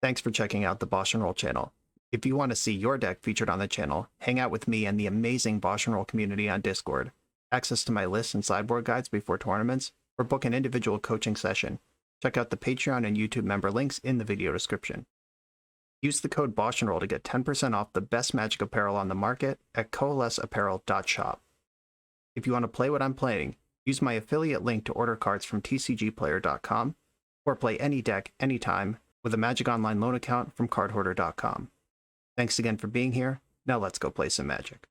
Thanks for checking out the BoshNRoll channel. If you want to see your deck featured on the channel, hang out with me and the amazing BoshNRoll community on Discord, access to my lists and sideboard guides before tournaments, or book an individual coaching session, check out the Patreon and YouTube member links in the video description. Use the code BoshNRoll to get 10% off the best Magic apparel on the market at coalesceapparel.shop. If you want to play what I'm playing, use my affiliate link to order cards from tcgplayer.com, or play any deck, anytime, with a Magic Online loan account from cardhoarder.com. Thanks again for being here. Now let's go play some Magic.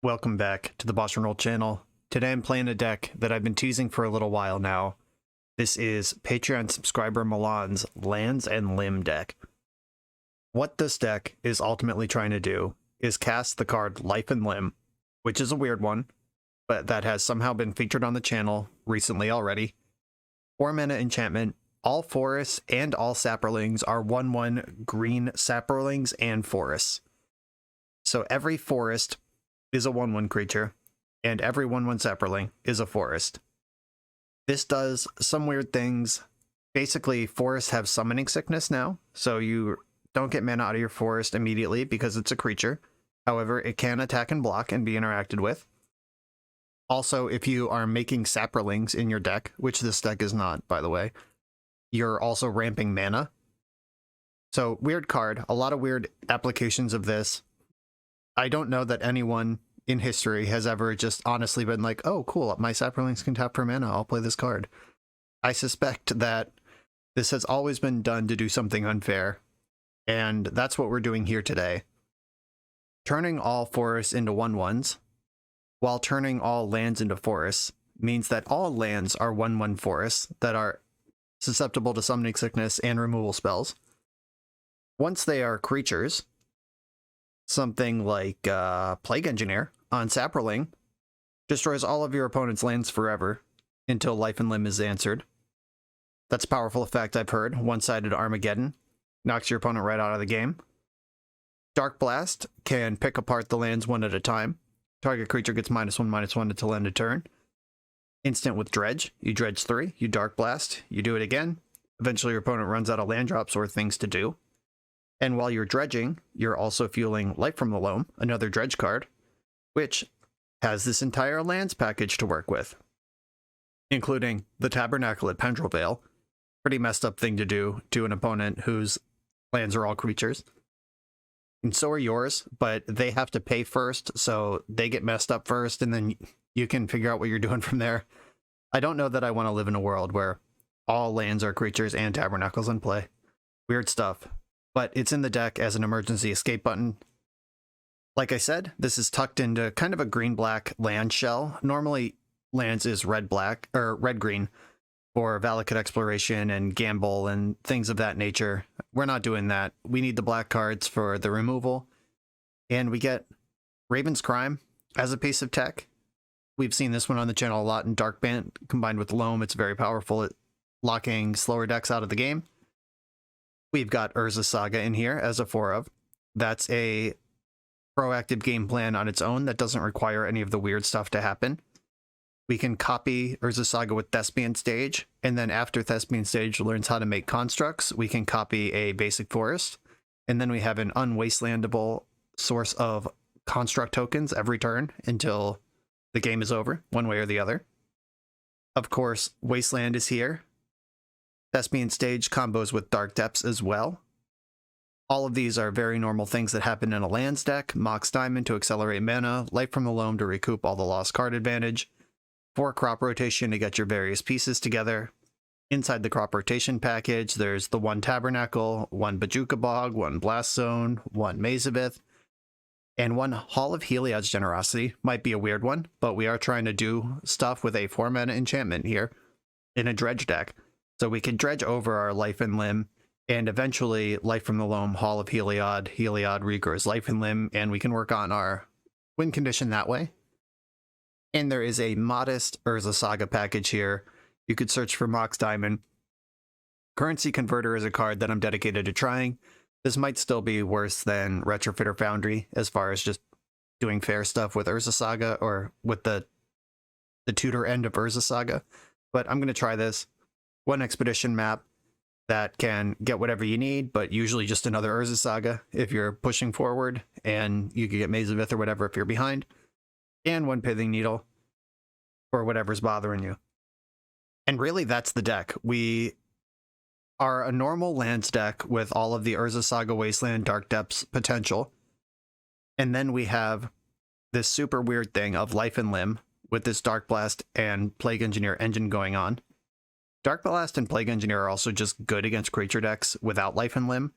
Welcome back to the BoshNRoll channel. Today I'm playing a deck that I've been teasing for a little while now. This is Patreon subscriber Milan's Lands and Limb deck. What this deck is ultimately trying to do is cast the card Life and Limb, which is a weird one, but that has somehow been featured on the channel recently already. 4-mana enchantment. All forests and all saprolings are 1/1 green saprolings and forests. So every forest is a 1/1 creature, and every 1/1 saproling is a forest. This does some weird things. Basically, forests have summoning sickness now, so you don't get mana out of your forest immediately because it's a creature. However, it can attack and block and be interacted with. Also, if you are making saprolings in your deck, which this deck is not, by the way, you're also ramping mana. So, weird card. A lot of weird applications of this. I don't know that anyone in history has ever just honestly been like, oh, cool, my saprolings can tap for mana, I'll play this card. I suspect that this has always been done to do something unfair, and that's what we're doing here today. Turning all forests into 1/1s, while turning all lands into forests, means that all lands are 1/1 forests that are susceptible to summoning sickness and removal spells. Once they are creatures, something like Plague Engineer on Saproling destroys all of your opponent's lands forever until Life and Limb is answered. That's a powerful effect, I've heard. One-sided Armageddon knocks your opponent right out of the game. Dark Blast can pick apart the lands one at a time. Target creature gets -1/-1 until end of turn. Instant with Dredge. You dredge 3, you Dark Blast, you do it again. Eventually your opponent runs out of land drops or things to do. And while you're dredging, you're also fueling Life from the Loam, another dredge card, which has this entire lands package to work with, including the Tabernacle at Pendrell Vale. Pretty messed up thing to do to an opponent whose lands are all creatures. And so are yours, but they have to pay first, so they get messed up first, and then you can figure out what you're doing from there. I don't know that I want to live in a world where all lands are creatures and tabernacles in play. Weird stuff. But it's in the deck as an emergency escape button. Like I said, this is tucked into kind of a green-black land shell. Normally, lands is red-black, or red-green, for Valakut Exploration and Gamble and things of that nature. We're not doing that. We need the black cards for the removal. And we get Raven's Crime as a piece of tech. We've seen this one on the channel a lot in Dark Bant. Combined with Loam, it's very powerful at locking slower decks out of the game. We've got Urza Saga in here as a 4-of. That's a proactive game plan on its own that doesn't require any of the weird stuff to happen. We can copy Urza Saga with Thespian Stage, and then after Thespian Stage learns how to make constructs, we can copy a basic forest, and then we have an unwastelandable source of construct tokens every turn until the game is over, one way or the other. Of course, Wasteland is here. Thespian Stage combos with Dark Depths as well. All of these are very normal things that happen in a lands deck. Mox Diamond to accelerate mana, Life from the Loam to recoup all the lost card advantage, 4 crop rotation to get your various pieces together. Inside the crop rotation package, there's the 1 Tabernacle, 1 Bajuka Bog, 1 Blast Zone, 1 Mazavith, and 1 Hall of Heliod's Generosity. Might be a weird one, but we are trying to do stuff with a 4-mana enchantment here in a dredge deck. So we can dredge over our Life and Limb, and eventually Life from the Loam, Hall of Heliod, Heliod regrows Life and Limb, and we can work on our win condition that way. And there is a modest Urza Saga package here. You could search for Mox Diamond. Currency Converter is a card that I'm dedicated to trying. This might still be worse than Retrofitter Foundry as far as just doing fair stuff with Urza Saga, or with the tutor end of Urza Saga. But I'm going to try this. 1 expedition map. that can get whatever you need, but usually just another Urza Saga if you're pushing forward, and you could get Maze of Ith or whatever if you're behind, and one Pithing Needle for whatever's bothering you. And really, that's the deck. We are a normal lands deck with all of the Urza Saga, Wasteland, Dark Depths potential, and then we have this super weird thing of Life and Limb with this Dark Blast and Plague Engineer engine going on. Dark Blast and Plague Engineer are also just good against creature decks without Life and Limb.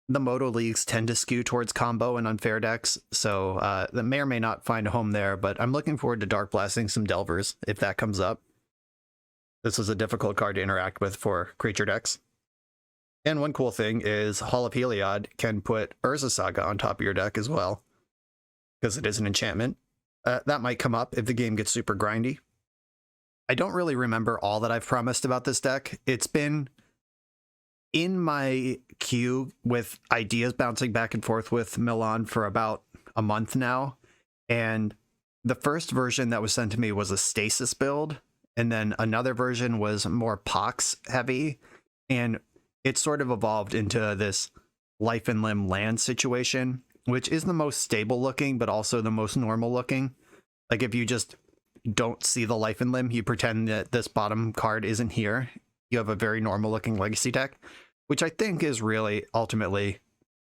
The Moto Leagues tend to skew towards combo and unfair decks, so that may or may not find a home there, but I'm looking forward to Dark Blasting some Delvers if that comes up. This is a difficult card to interact with for creature decks. And one cool thing is Hall of Heliod can put Urza Saga on top of your deck as well, because it is an enchantment. That might come up if the game gets super grindy. I don't really remember all that I've promised about this deck. It's been in my queue with ideas bouncing back and forth with Milan for about a month now. And the first version that was sent to me was a Stasis build. And then another version was more Pox heavy. And it sort of evolved into this Life and Limb land situation, which is the most stable looking, but also the most normal looking. Like if you just don't see the Life and Limb, you pretend that this bottom card isn't here, you have a very normal looking legacy deck, which I think is really ultimately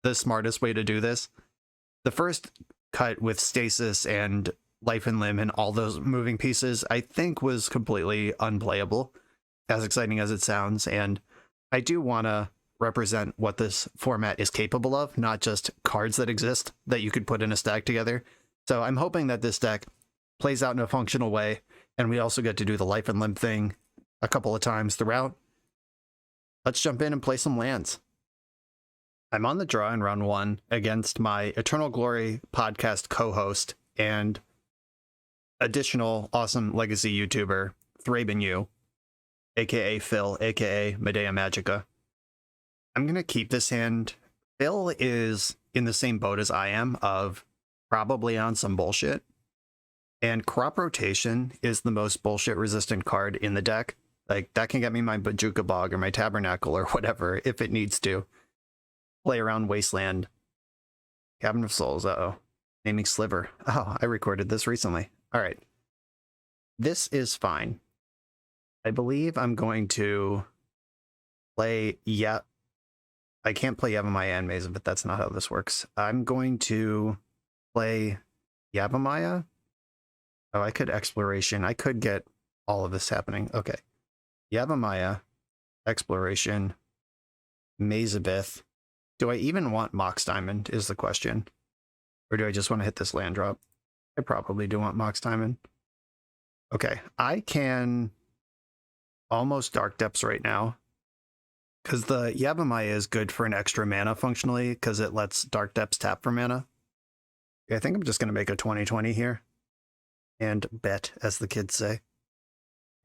the smartest way to do this. The first cut with Stasis and Life and Limb and all those moving pieces, I think was completely unplayable, as exciting as it sounds. And I do want to represent what this format is capable of, not just cards that exist that you could put in a stack together. So I'm hoping that this deck plays out in a functional way, and we also get to do the Life and Limb thing a couple of times throughout. Let's jump in and play some lands. I'm on the draw in round 1 against my Eternal Glory podcast co-host and additional awesome legacy YouTuber, Thraben U, aka Phil, aka Medea Magica. I'm going to keep this hand. Phil is in the same boat as I am of probably on some bullshit. And Crop Rotation is the most bullshit resistant card in the deck. Like, that can get me my Bajuka Bog or my Tabernacle or whatever if it needs to. Play around Wasteland. Cabin of Souls, uh-oh. Naming Sliver. Oh, I recorded this recently. Alright. This is fine. I believe I'm going to play... I can't play Yavimaya and Maze, but that's not how this works. I'm going to play Yavimaya. Oh, I could Exploration. I could get all of this happening. Okay. Yavimaya, Exploration, Maze of Ith. Do I even want Mox Diamond is the question. Or do I just want to hit this land drop? I probably do want Mox Diamond. Okay. I can almost Dark Depths right now, because the Yavimaya is good for an extra mana functionally, because it lets Dark Depths tap for mana. Okay, I think I'm just going to make a 20/20 here. And bet, as the kids say.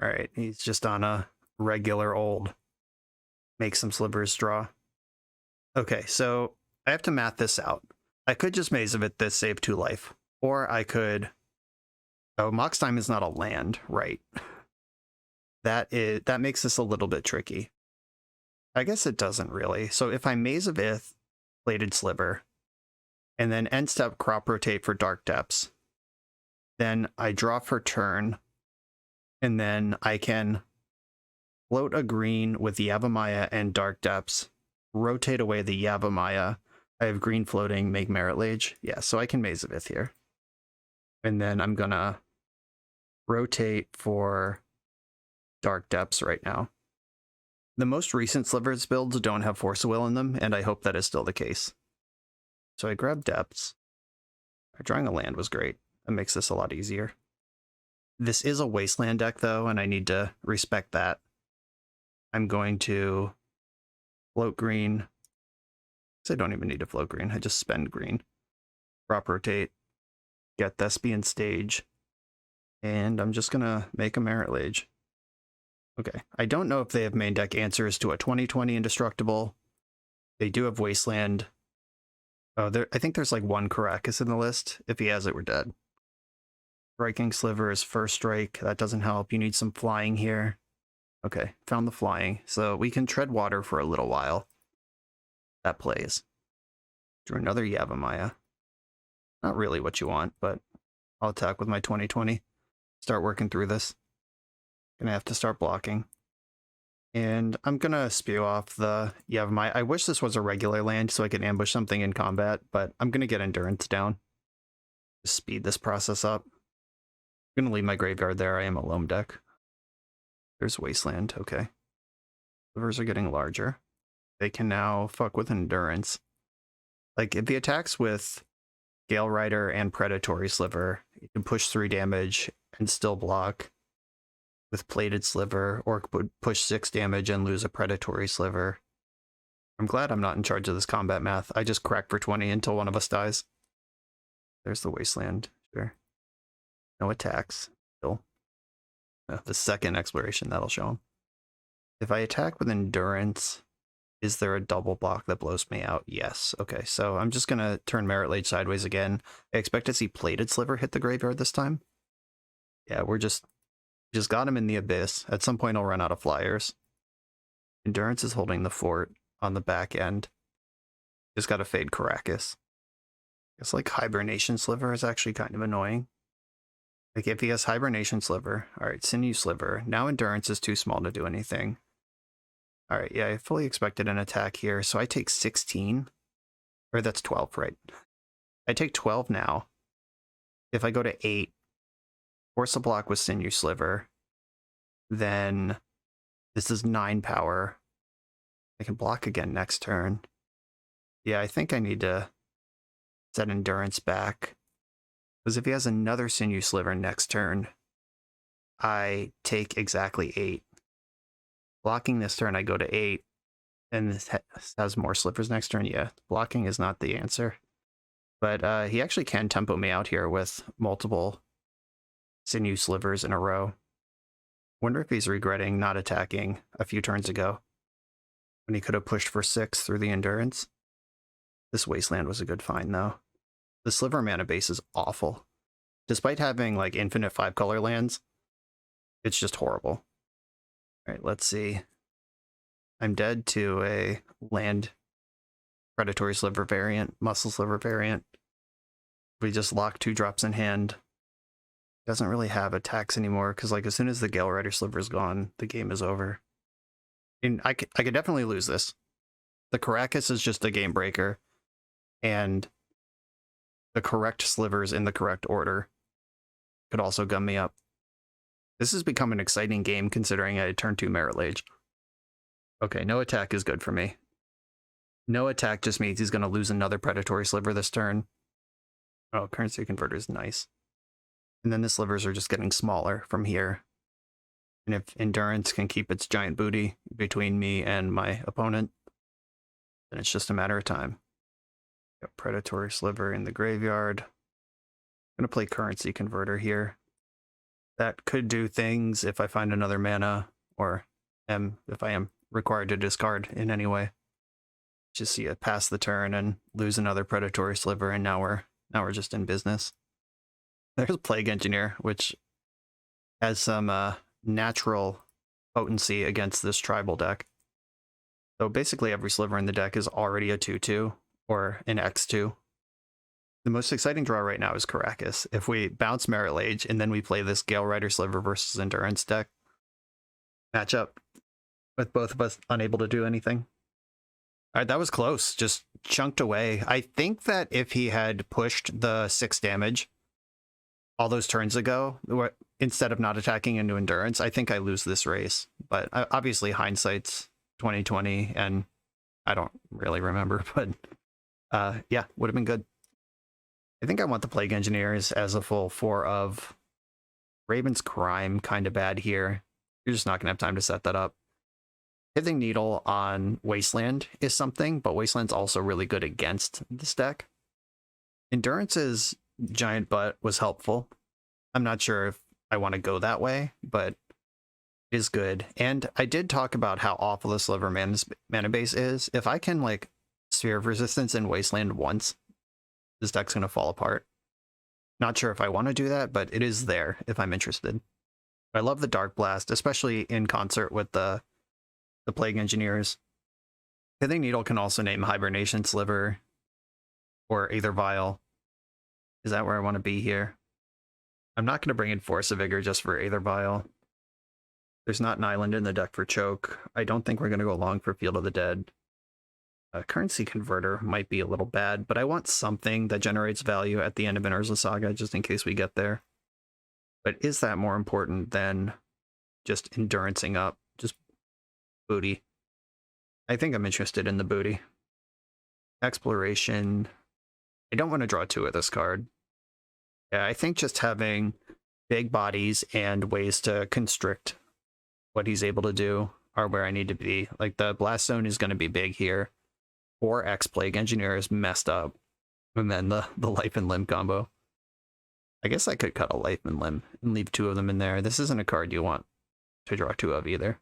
Alright, he's just on a regular old make some slivers draw. Okay, so I have to math this out. I could just Maze of It this, save 2 life. Or I could... Oh, Mox Time is not a land, right. That makes this a little bit tricky. I guess it doesn't really. So if I Maze of Ith, Plated Sliver, and then end step Crop Rotate for Dark Depths, then I draw for turn, and then I can float a green with Yavimaya and Dark Depths, rotate away the Yavimaya. I have green floating, make Merit Lage. Yeah, so I can Maze of Ith here. And then I'm gonna rotate for Dark Depths right now. The most recent Slivers builds don't have Force of Will in them, and I hope that is still the case. So I grab Depths. Drawing a land was great. That makes this a lot easier. This is a Wasteland deck, though, and I need to respect that. I'm going to float green. I don't even need to float green. I just spend green. Crop Rotate. Get Thespian Stage. And I'm just going to make a Merit Lage. Okay. I don't know if they have main deck answers to a 20/20 Indestructible. They do have Wasteland. Oh, I think there's like one Caracas in the list. If he has it, we're dead. Striking Sliver is first strike. That doesn't help. You need some flying here. Okay, found the flying. So we can tread water for a little while. That plays. Drew another Yavimaya. Not really what you want, but I'll attack with my 2020. Start working through this. Gonna have to start blocking. And I'm gonna spew off the Yavimaya. I wish this was a regular land so I could ambush something in combat, but I'm gonna get endurance down. Just speed this process up. I'm gonna leave my graveyard there. I am a loam deck. There's Wasteland, okay. Slivers are getting larger. They can now fuck with endurance. Like, if he attacks with Gale Rider and Predatory Sliver, you can push 3 damage and still block with Plated Sliver, or push 6 damage and lose a Predatory Sliver. I'm glad I'm not in charge of this combat math. I just crack for 20 until one of us dies. There's the Wasteland, sure. No attacks, still. The second exploration, that'll show him. If I attack with Endurance, is there a double block that blows me out? Yes. Okay, so I'm just going to turn Merit Lage sideways again. I expect to see Plated Sliver hit the graveyard this time. Yeah, we're just got him in the abyss. At some point, I'll run out of flyers. Endurance is holding the fort on the back end. Just got to fade Caracas. It's like Hibernation Sliver is actually kind of annoying. Like, if he has Hibernation Sliver, all right, Sinew Sliver. Now Endurance is too small to do anything. All right, yeah, I fully expected an attack here, so I take 16. Or that's 12, right? I take 12 now. If I go to 8, force a block with Sinew Sliver, then this is 9 power. I can block again next turn. Yeah, I think I need to set Endurance back. Because if he has another Sinew Sliver next turn, I take exactly 8. Blocking this turn, I go to 8. And this has more slivers next turn. Yeah, blocking is not the answer. But he actually can tempo me out here with multiple Sinew Slivers in a row. Wonder if he's regretting not attacking a few turns ago when he could have pushed for 6 through the Endurance. This Wasteland was a good find, though. The Sliver mana base is awful. Despite having, like, infinite 5-color lands, it's just horrible. All right, let's see. I'm dead to a land Predatory Sliver variant, Muscle Sliver variant. We just lock 2 drops in hand. Doesn't really have attacks anymore, because, like, as soon as the Gale Rider Sliver is gone, the game is over. And I could definitely lose this. The Caracas is just a game breaker, and the correct slivers in the correct order could also gum me up. This has become an exciting game considering I had turn 2 Merit Lage. Okay, no attack is good for me. No attack just means he's going to lose another Predatory Sliver this turn. Oh, Currency Converter is nice. And then the slivers are just getting smaller from here. And if Endurance can keep its giant booty between me and my opponent, then it's just a matter of time. Got Predatory Sliver in the graveyard. I'm going to play Currency Converter here. That could do things if I find another mana, or if I am required to discard in any way. Just see it pass the turn and lose another Predatory Sliver, and now we're just in business. There's Plague Engineer, which has some natural potency against this tribal deck. So basically every sliver in the deck is already a 2/2 or an X2. The most exciting draw right now is Caracas. If we bounce Merit Lage and then we play this Gale Rider Sliver versus Endurance deck matchup with both of us unable to do anything. All right, that was close. Just chunked away. I think that if he had pushed the 6 damage all those turns ago, instead of not attacking into Endurance, I think I lose this race. But obviously hindsight's 2020, and I don't really remember, but yeah, would have been good. I think I want the Plague Engineers as a full 4 of. Raven's Crime kind of bad here. You're just not going to have time to set that up. Pithing Needle on Wasteland is something, but Wasteland's also really good against this deck. Endurance's giant butt was helpful. I'm not sure if I want to go that way, but it is good. And I did talk about how awful the Sliver mana base is. If I can, like, Sphere of Resistance in Wasteland once, this deck's going to fall apart. Not sure if I want to do that, but it is there if I'm interested. I love the Dark Blast, especially in concert with the Plague Engineers. I think Needle can also name Hibernation Sliver or Aether Vial. Is that where I want to be here? I'm not going to bring in Force of Vigor just for Aether Vial. There's not an island in the deck for Choke. I don't think we're going to go long for Field of the Dead. Currency Converter might be a little bad, but I want something that generates value at the end of an Urza Saga just in case we get there. But is that more important than just endurancing up? Just booty. I think I'm interested in the booty. Exploration. I don't want to draw 2 of this card. Yeah, I think just having big bodies and ways to constrict what he's able to do are where I need to be. Like, the Blast Zone is going to be big here. 4x Plague Engineer is messed up. And then the Life and Limb combo. I guess I could cut a Life and Limb and leave 2 of them in there. This isn't a card you want to draw 2 of either.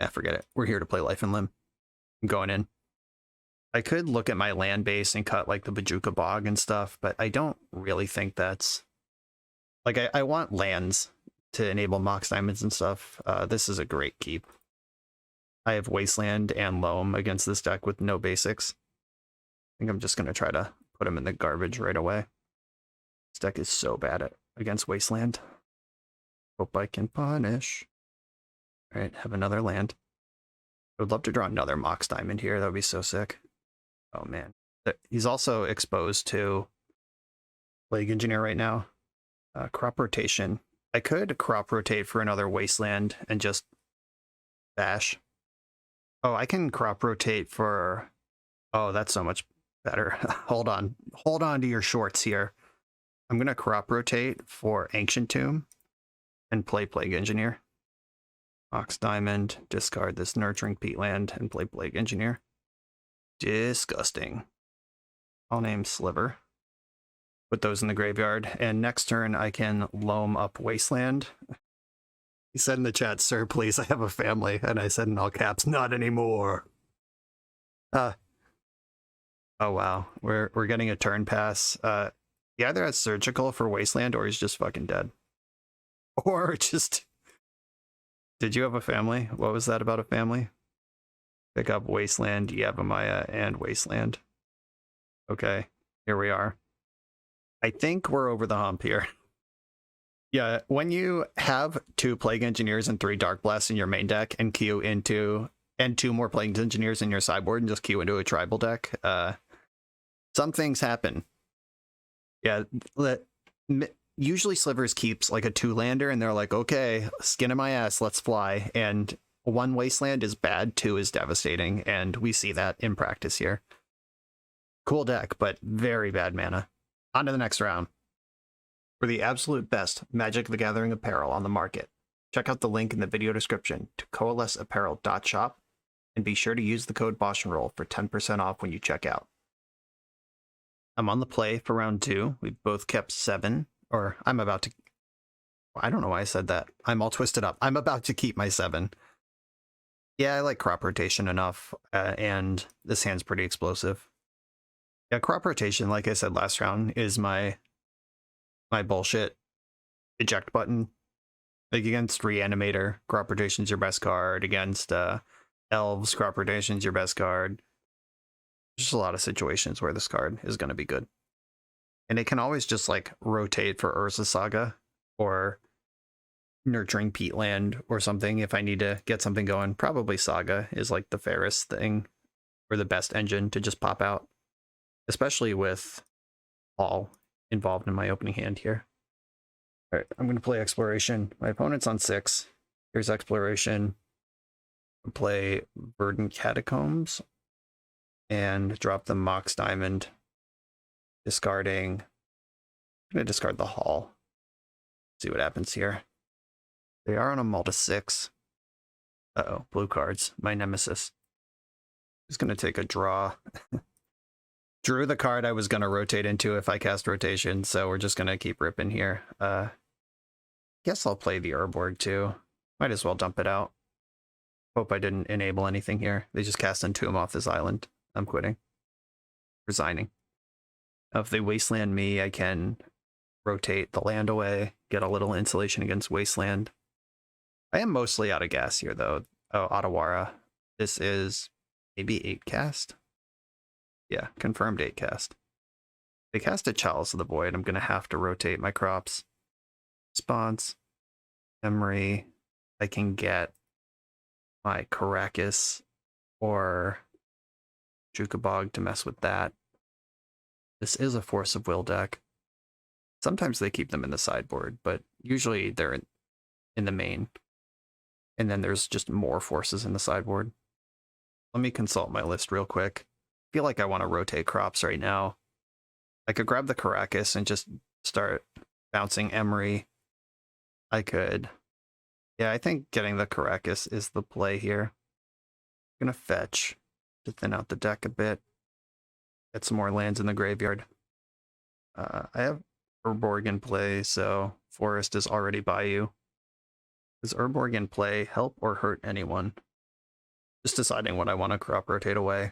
Yeah, forget it. We're here to play Life and Limb. I'm going in. I could look at my land base and cut like the Bajuka Bog and stuff, but I don't really think that's... Like, I want lands to enable Mox Diamonds and stuff. This is a great keep. I have Wasteland and Loam against this deck with no basics. I think I'm just going to try to put him in the garbage right away. This deck is so bad against Wasteland. Hope I can punish. All right, have another land. I would love to draw another Mox Diamond here. That would be so sick. Oh, man. He's also exposed to Plague Engineer right now. Crop Rotation. I could crop rotate for another Wasteland and just bash. Oh, I can crop rotate for... Oh, that's so much better. Hold on. Hold on to your shorts here. I'm going to crop rotate for Ancient Tomb and play Plague Engineer. Mox Diamond, discard this Nurturing Peatland, and play Plague Engineer. Disgusting. I'll name Sliver. Put those in the graveyard, and next turn I can loam up Wasteland. He said in the chat, "Sir, please, I have a family," and I said in all caps, "Not anymore." Oh wow, we're getting a turn pass. He either has Surgical for Wasteland, or he's just fucking dead. Or just... Did you have a family? What was that about a family? Pick up Wasteland, Yavimaya, and Wasteland. Okay, here we are. I think we're over the hump here. Yeah, when you have 2 Plague Engineers and 3 Dark Blasts in your main deck and queue into... and 2 more Plague Engineers in your sideboard and just queue into a tribal deck, some things happen. Yeah, usually Slivers keeps like a 2-lander and they're like, okay, skin of my ass, let's fly. And 1 Wasteland is bad, 2 is devastating, and we see that in practice here. Cool deck, but very bad mana. On to the next round. For the absolute best Magic the Gathering apparel on the market, check out the link in the video description to coalesceapparel.shop, and be sure to use the code BoshNRoll for 10% off when you check out. I'm on the play for round 2. We've both kept 7, or I'm about to... I don't know why I said that. I'm all twisted up. I'm about to keep my 7. Yeah, I like crop rotation enough, and this hand's pretty explosive. Yeah, crop rotation, like I said last round, is my bullshit eject button. Like against Reanimator, crop rotation's your best card. Against Elves, crop rotation's your best card. There's just a lot of situations where this card is going to be good. And it can always just like rotate for Urza Saga or Nurturing Peatland or something if I need to get something going. Probably Saga is like the fairest thing or the best engine to just pop out, especially with all involved in my opening hand here. All right, I'm going to play Exploration. My opponent's on 6. Here's Exploration. I'll play Verdant Catacombs and drop the Mox Diamond, discarding... I'm going to discard the Hall. See what happens here. They are on a mull to 6. Uh-oh, blue cards. My nemesis. Just going to take a draw. Drew the card I was going to rotate into if I cast rotation, so we're just going to keep ripping here. Guess I'll play the Urborg too. Might as well dump it out. Hope I didn't enable anything here. They just cast Entomb off this island. I'm quitting. Resigning. Now, if they Wasteland me, I can rotate the land away, get a little insulation against Wasteland. I am mostly out of gas here, though. Oh, Otawara. This is maybe 8 cast? Yeah, confirmed 8 cast. They cast a Chalice of the Void. I'm going to have to rotate my crops. Response. Memory. I can get my Caracas or Jukabog to mess with that. This is a Force of Will deck. Sometimes they keep them in the sideboard, but usually they're in the main. And then there's just more forces in the sideboard. Let me consult my list real quick. I feel like I want to rotate crops right now. I could grab the Caracas and just start bouncing Emery. I could. Yeah, I think getting the Caracas is the play here. I'm going to fetch to thin out the deck a bit. Get some more lands in the graveyard. I have Urborg in play, so Forest is already by you. Does Urborg in play help or hurt anyone? Just deciding what I want to crop rotate away.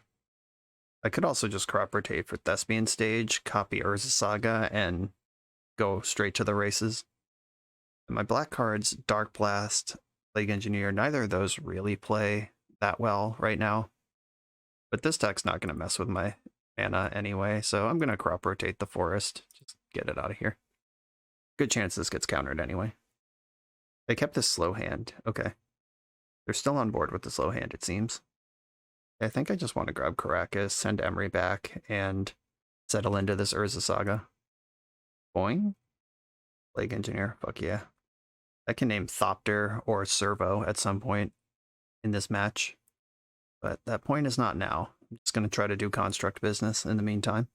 I could also just crop rotate for Thespian Stage, copy Urza Saga, and go straight to the races. And my black cards, Dark Blast, Plague Engineer, neither of those really play that well right now. But this deck's not going to mess with my mana anyway, so I'm going to crop rotate the Forest. Just get it out of here. Good chance this gets countered anyway. They kept this slow hand. Okay. They're still on board with the slow hand, it seems. I think I just want to grab Caracas, send Emery back, and settle into this Urza Saga. Boing? Plague Engineer, fuck yeah. I can name Thopter or Servo at some point in this match, but that point is not now. I'm just going to try to do construct business in the meantime.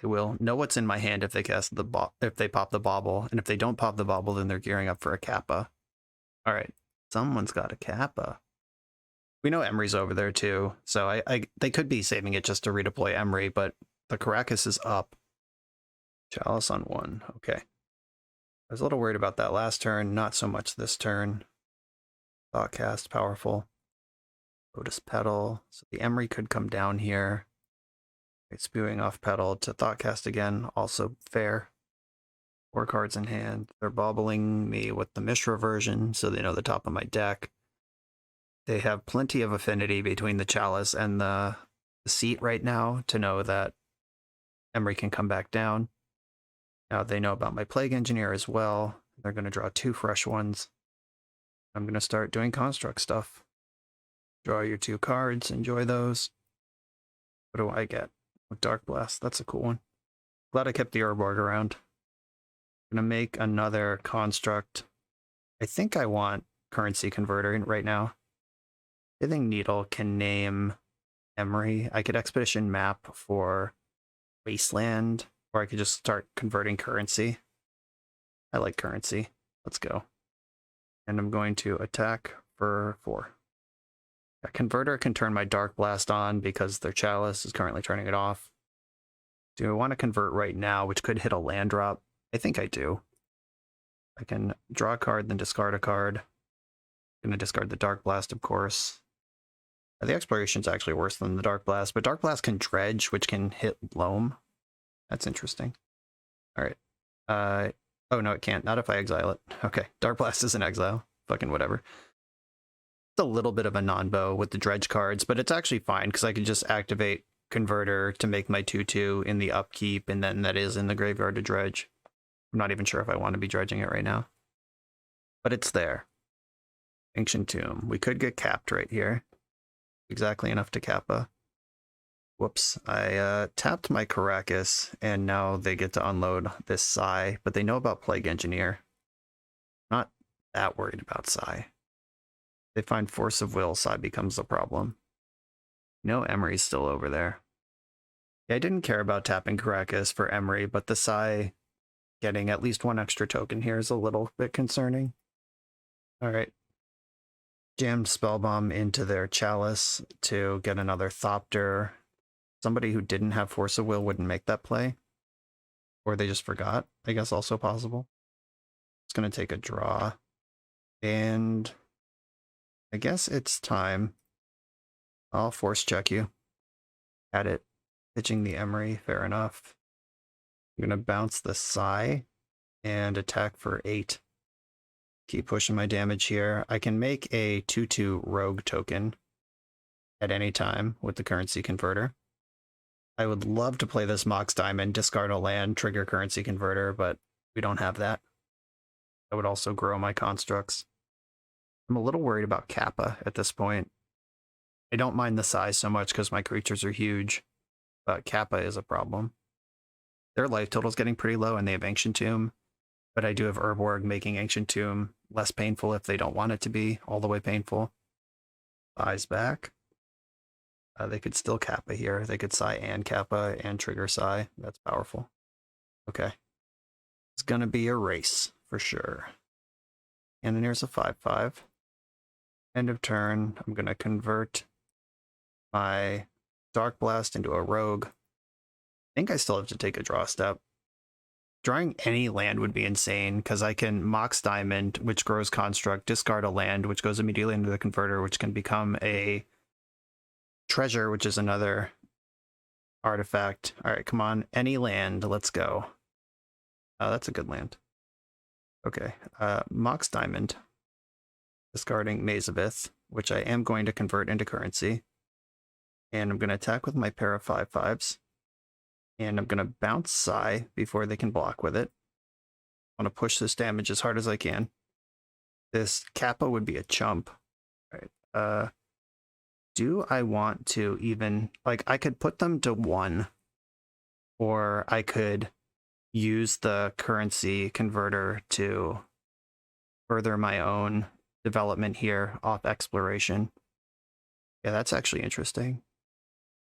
They will know what's in my hand if they cast the if they pop the bauble, and if they don't pop the bauble, then they're gearing up for a Kappa. All right, someone's got a Kappa. We know Emery's over there too, so they could be saving it just to redeploy Emery, but the Caracas is up. Chalice on 1, okay. I was a little worried about that last turn, not so much this turn. Thoughtcast, powerful. Lotus Petal, so the Emery could come down here. Right, spewing off Petal to Thoughtcast again, also fair. 4 cards in hand. They're bobbling me with the Mishra version, so they know the top of my deck. They have plenty of affinity between the Chalice and the seat right now to know that Emery can come back down. Now they know about my Plague Engineer as well. They're going to draw 2 fresh ones. I'm going to start doing construct stuff. Draw your 2 cards, enjoy those. What do I get? Dark Blast, that's a cool one. Glad I kept the Urborg around. I'm going to make another construct. I think I want Currency Converter right now. I think Needle can name Emery. I could Expedition Map for Wasteland, or I could just start converting currency. I like currency. Let's go. And I'm going to attack for 4. A Converter can turn my Dark Blast on because their Chalice is currently turning it off. Do I want to convert right now, which could hit a land drop? I think I do. I can draw a card, then discard a card. I'm going to discard the Dark Blast, of course. The Exploration's actually worse than the Dark Blast, but Dark Blast can dredge, which can hit Loam. That's interesting. All right. Oh, no, it can't. Not if I exile it. Okay, Dark Blast is an exile. Fucking whatever. It's a little bit of a non-bow with the dredge cards, but it's actually fine because I can just activate Converter to make my 2/2 in the upkeep, and then that is in the graveyard to dredge. I'm not even sure if I want to be dredging it right now. But it's there. Ancient Tomb. We could get capped right here. Exactly enough to Kappa. Whoops. I tapped my Caracas, and now they get to unload this Psy, but they know about Plague Engineer. Not that worried about Psy. They find Force of Will, Psy becomes the problem. No, Emery's still over there. Yeah, I didn't care about tapping Caracas for Emery, but the Psy getting at least 1 extra token here is a little bit concerning. Alright. Jammed Spellbomb into their Chalice to get another Thopter. Somebody who didn't have Force of Will wouldn't make that play. Or they just forgot, I guess also possible. It's going to take a draw. And I guess it's time. I'll force check you. At it. Pitching the Emery, fair enough. I'm going to bounce the Psy and attack for 8. Keep pushing my damage here. I can make a 2/2 rogue token at any time with the currency converter. I would love to play this Mox Diamond, discard a land, trigger currency converter, but we don't have that. I would also grow my constructs. I'm a little worried about Kappa at this point. I don't mind the size so much because my creatures are huge, but Kappa is a problem. Their life total's getting pretty low and they have Ancient Tomb, but I do have Urborg making Ancient Tomb less painful if they don't want it to be all the way painful. Eyes back. They could still Kappa here. They could Psi and Kappa and trigger Psi. That's powerful. Okay. It's gonna be a race for sure. And then here's a 5/5. End of turn. I'm gonna convert my Dark Blast into a rogue. I think I still have to take a draw step. Drawing any land would be insane because I can Mox Diamond, which grows construct, discard a land, which goes immediately into the converter, which can become a treasure, which is another artifact. All right, come on. Any land. Let's go. That's a good land. Okay. Mox Diamond. Discarding Maze of Ith, which I am going to convert into currency. And I'm going to attack with my pair of 5/5s. And I'm going to bounce Psi before they can block with it. I want to push this damage as hard as I can. This Kappa would be a chump. All right. Do I want to even... Like, I could put them to 1. Or I could use the currency converter to further my own development here off exploration. Yeah, that's actually interesting.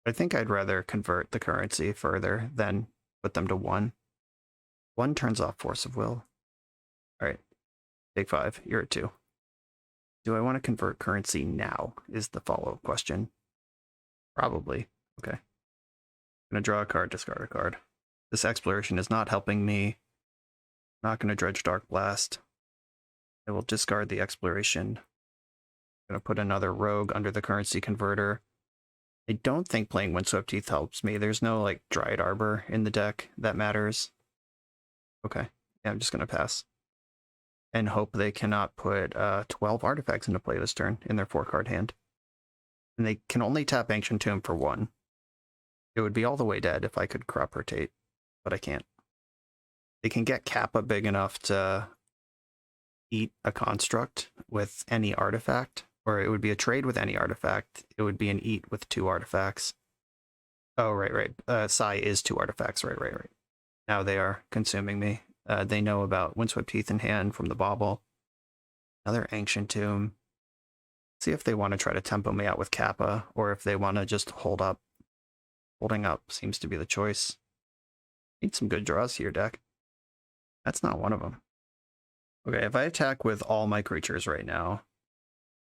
I think I'd rather convert the currency further than put them to 1. 1 turns off Force of Will. All right, take 5. You're at 2. Do I want to convert currency now is the follow-up question. Probably. Okay. I'm going to draw a card, discard a card. This exploration is not helping me. I'm not going to dredge Dark Blast. I will discard the exploration. I'm going to put another rogue under the currency converter. I don't think playing Windswept Heath helps me. There's no, like, Dryad Arbor in the deck that matters. Okay. Yeah, I'm just going to pass. And hope they cannot put 12 artifacts into play this turn in their 4-card hand. And they can only tap Ancient Tomb for 1. It would be all the way dead if I could Crop Rotate, but I can't. They can get Kappa big enough to eat a construct with any artifact, or it would be a trade with any artifact. It would be an eat with 2 artifacts. Oh, right. Psi is 2 artifacts, right. Now they are consuming me. They know about Windswept Heath in hand from the bauble. Another Ancient Tomb. See if they want to try to tempo me out with Kappa, or if they want to just hold up. Holding up seems to be the choice. Need some good draws here, deck. That's not one of them. Okay, if I attack with all my creatures right now,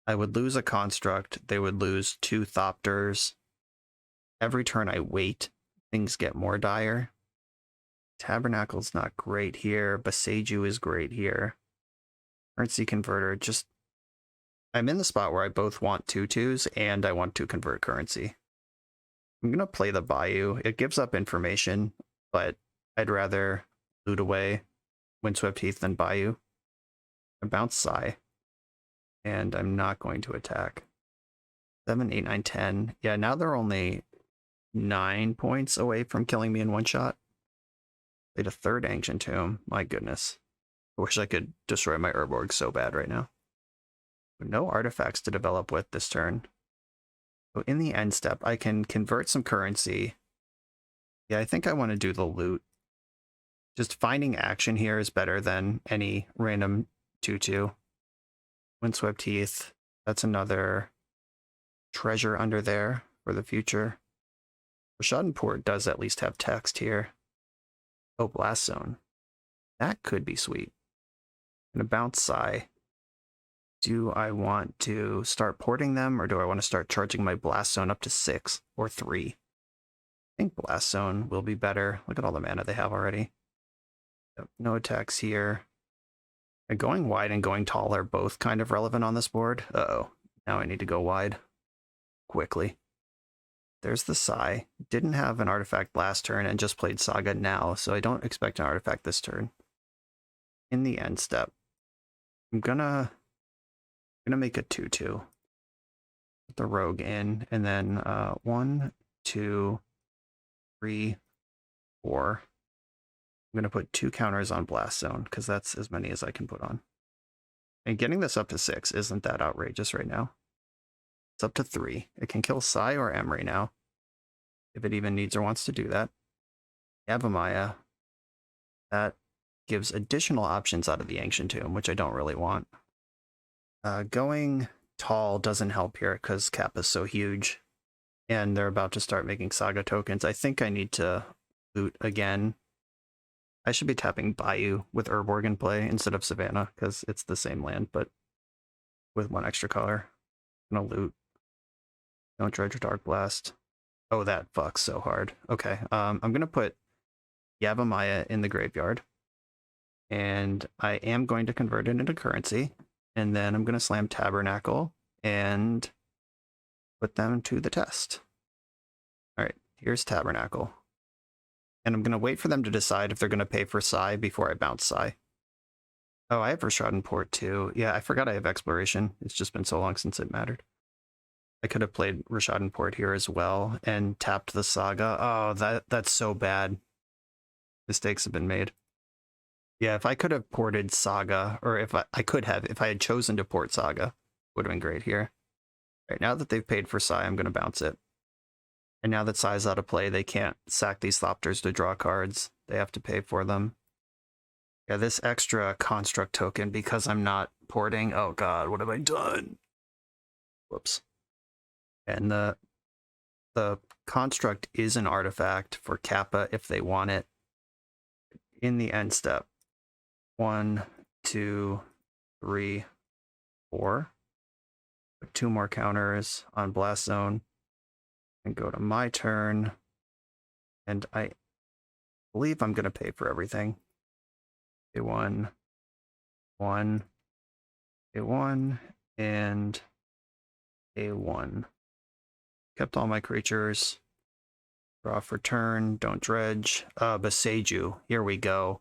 I would lose a construct. They would lose 2 Thopters. Every turn I wait, things get more dire. Tabernacle's not great here. Boseiju is great here. Currency converter, just... I'm in the spot where I both want 2/2s and I want to convert currency. I'm going to play the Bayou. It gives up information, but I'd rather loot away Windswept Heath than Bayou. I bounce Psi, and I'm not going to attack. 7, 8, 9, 10. Yeah, now they're only 9 points away from killing me in one shot. Played a 3rd Ancient Tomb. My goodness. I wish I could destroy my Urborg so bad right now. No artifacts to develop with this turn. So in the end step, I can convert some currency. Yeah, I think I want to do the loot. Just finding action here is better than any random 2/2. Windswept Heath. That's another treasure under there for the future. Rashadenport does at least have text here. Oh, Blast Zone. That could be sweet. I'm going to bounce Psi. Do I want to start porting them, or do I want to start charging my Blast Zone up to 6 or 3? I think Blast Zone will be better. Look at all the mana they have already. Yep, no attacks here. And going wide and going tall are both kind of relevant on this board. Uh-oh. Now I need to go wide. Quickly. There's the Psi. Didn't have an artifact last turn and just played Saga now, so I don't expect an artifact this turn. In the end step, I'm gonna make a 2/2. Put the rogue in, and then 1, 2, 3, 4. I'm gonna put 2 counters on Blast Zone because that's as many as I can put on. And getting this up to 6 isn't that outrageous right now. It's up to 3. It can kill Sai or Emery now, if it even needs or wants to do that. Yavimaya. That gives additional options out of the Ancient Tomb, which I don't really want. Going tall doesn't help here because Kappa's so huge. And they're about to start making Saga tokens. I think I need to loot again. I should be tapping Bayou with Urborg in play instead of Savannah because it's the same land, but with 1 extra color. I'm gonna loot. Don't dredge or Dark Blast. Oh, that fucks so hard. Okay, I'm gonna put Yavimaya in the graveyard. And I am going to convert it into currency. And then I'm gonna slam Tabernacle and put them to the test. All right, here's Tabernacle. And I'm gonna wait for them to decide if they're gonna pay for Sai before I bounce Sai. Oh, I have Rashad Port too. Yeah, I forgot I have Exploration. It's just been so long since it mattered. I could have played Rashad Port here as well and tapped the Saga. Oh, that's so bad. Mistakes have been made. Yeah, if I could have ported Saga, or if I could have, if I had chosen to port Saga, would have been great here. Right, now that they've paid for Sai, I'm going to bounce it. And now that Sai's out of play, they can't sack these Thopters to draw cards. They have to pay for them. Yeah, this extra construct token, because I'm not porting, oh god, what have I done? Whoops. And the construct is an artifact for Kappa if they want it. In the end step, 1, 2, 3, 4. Put 2 more counters on Blast Zone. And go to my turn. And I believe I'm going to pay for everything. A1, 1, A1, and A1. Kept all my creatures. Draw for turn, don't dredge. Boseiju, here we go.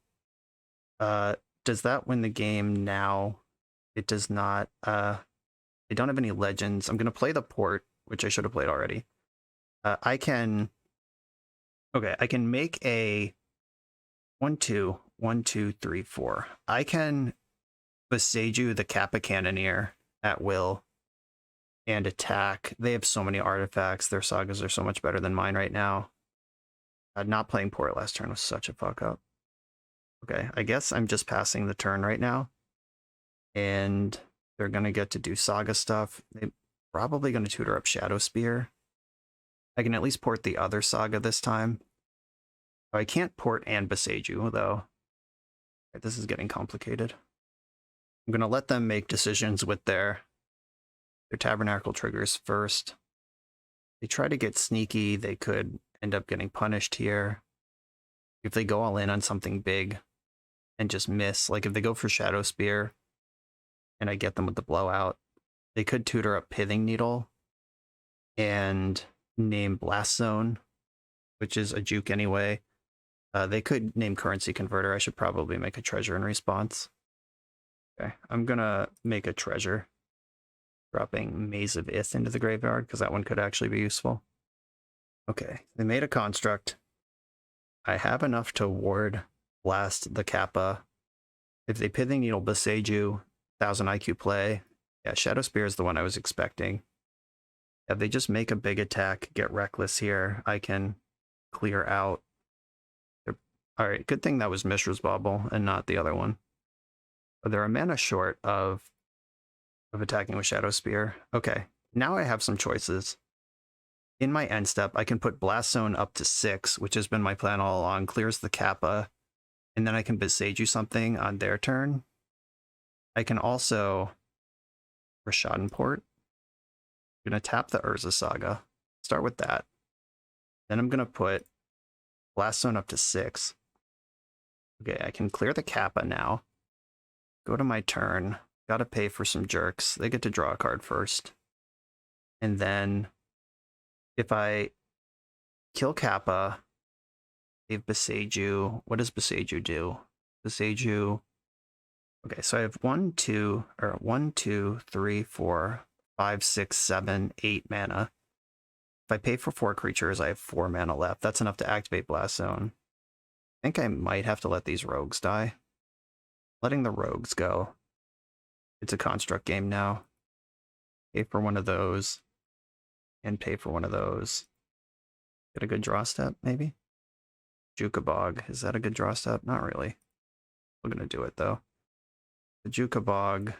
Does that win the game now? It does not. I don't have any legends. I'm going to play the port, which I should have played already. I can make a 1, 2, 1, 2, 3, 4. I can Boseiju the Kappa Cannoneer at will and attack. They have so many artifacts. Their sagas are so much better than mine right now. Not playing port last turn was such a fuck up. Okay, I guess I'm just passing the turn right now. And they're going to get to do saga stuff. They're probably going to tutor up Shadow Spear. I can at least port the other saga this time. I can't port and Boseiju, though. Right, this is getting complicated. I'm going to let them make decisions with their Tabernacle triggers first. They try to get sneaky, they could end up getting punished here. If they go all in on something big and just miss, like if they go for Shadow Spear and I get them with the blowout, they could tutor up Pithing Needle and name Blast Zone, which is a juke anyway. They could name Currency Converter. I should probably make a treasure in response. Okay, I'm gonna make a treasure, dropping Maze of Ith into the graveyard because that one could actually be useful. Okay, they made a construct. I have enough to ward blast the Kappa. If they Pithing Needle Boseiju, 1000 IQ play. Yeah, Shadow Spear is the one I was expecting. If they just make a big attack, get reckless here, I can clear out. Alright, good thing that was Mishra's Bauble and not the other one. But they're a mana short of attacking with Shadow Spear. Okay, now I have some choices. In my end step, I can put Blast Zone up to 6, which has been my plan all along, clears the Kappa, and then I can Boseiju something on their turn. I can also Rashad Port. I'm going to tap the Urza Saga, start with that. Then I'm going to put Blast Zone up to 6. Okay, I can clear the Kappa now. Go to my turn. Gotta pay for some jerks. They get to draw a card first. And then if I kill Kappa, they have Boseiju. What does Boseiju do? Boseiju Okay, so I have 1, 2, 3, 4, 5, 6, 7, 8 mana. If I pay for 4 creatures, I have 4 mana left. That's enough to activate Blast Zone. I think I might have to let these rogues die. Letting the rogues go. It's a construct game now. Pay for one of those. And pay for one of those. Get a good draw step, maybe? Jukabog. Is that a good draw step? Not really. We're going to do it, though. The Jukabog.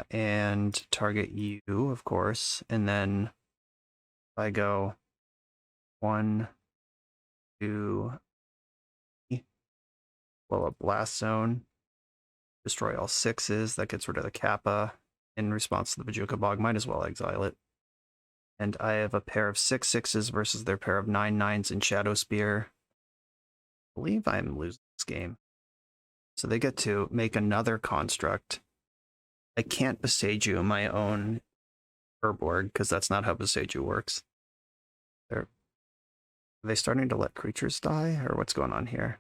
And target you, of course. And then I go 1, 2, blow up Blast Zone. Destroy all 6s. That gets rid of the Kappa. In response to the Jukabog, might as well exile it. And I have a pair of 6 6s versus their pair of 9 9s in Shadow Spear. I believe I'm losing this game. So they get to make another construct. I can't Boseiju my own Urborg, because that's not how Boseiju works. Are they starting to let creatures die, or what's going on here?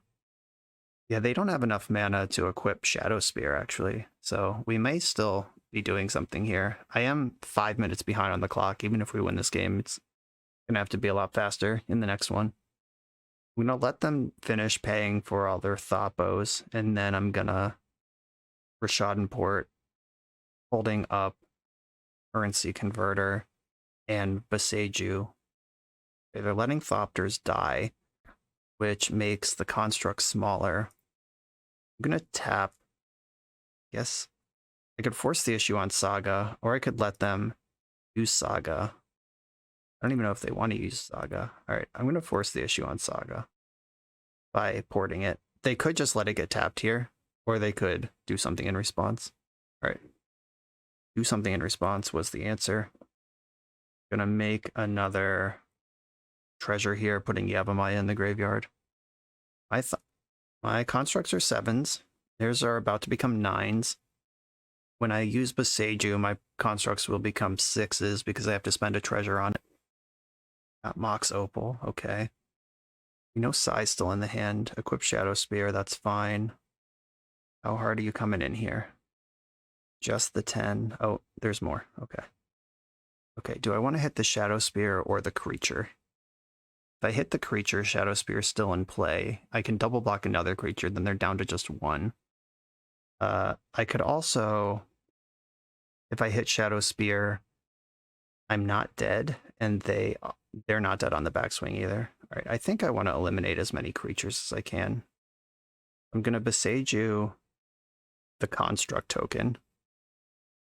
Yeah, they don't have enough mana to equip Shadow Spear, actually. So we may still be doing something here. I am 5 minutes behind on the clock. Even if we win this game, it's going to have to be a lot faster in the next one. I'm going to let them finish paying for all their Thopos, and then I'm going to Rishadan holding up Currency Converter and Boseiju. Okay, they're letting Thopters die, which makes the construct smaller. I'm going to tap. I guess I could force the issue on Saga, or I could let them use Saga. I don't even know if they want to use Saga. All right, I'm going to force the issue on Saga by porting it. They could just let it get tapped here, or they could do something in response. All right. Do something in response was the answer. I'm going to make another treasure here, putting Yavimaya in the graveyard. My constructs are 7s. Theirs are about to become 9s. When I use Boseiju, my constructs will become 6s because I have to spend a treasure on it. Got Mox Opal, okay. You know Sai's still in the hand. Equip Shadow Spear, that's fine. How hard are you coming in here? Just the 10. Oh, there's more. Okay. Okay, do I want to hit the Shadow Spear or the creature? If I hit the creature, Shadow Spear is still in play. I can double block another creature, then they're down to just 1. I could also, if I hit Shadow Spear, I'm not dead, and they're not dead on the backswing either. All right, I think I want to eliminate as many creatures as I can. I'm going to Boseiju the construct token,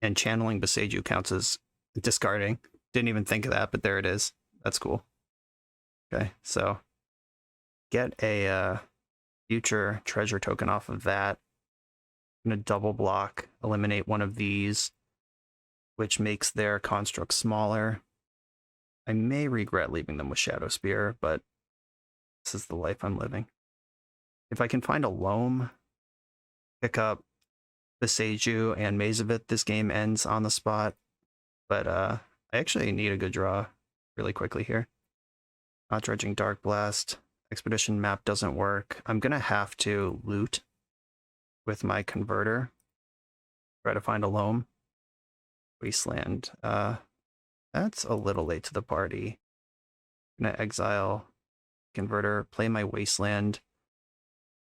and channeling Boseiju counts as discarding. Didn't even think of that, but there it is. That's cool. Okay, so get a future treasure token off of that. I'm going to double block, eliminate one of these, which makes their construct smaller. I may regret leaving them with Shadow Spear, but this is the life I'm living. If I can find a Loam, pick up Boseiju and Mazavit, this game ends on the spot. But I actually need a good draw really quickly here. Not Dredging Dark Blast. Expedition map doesn't work. I'm going to have to loot with my converter. Try to find a Loam. Wasteland. That's a little late to the party. I'm going to exile converter, play my Wasteland.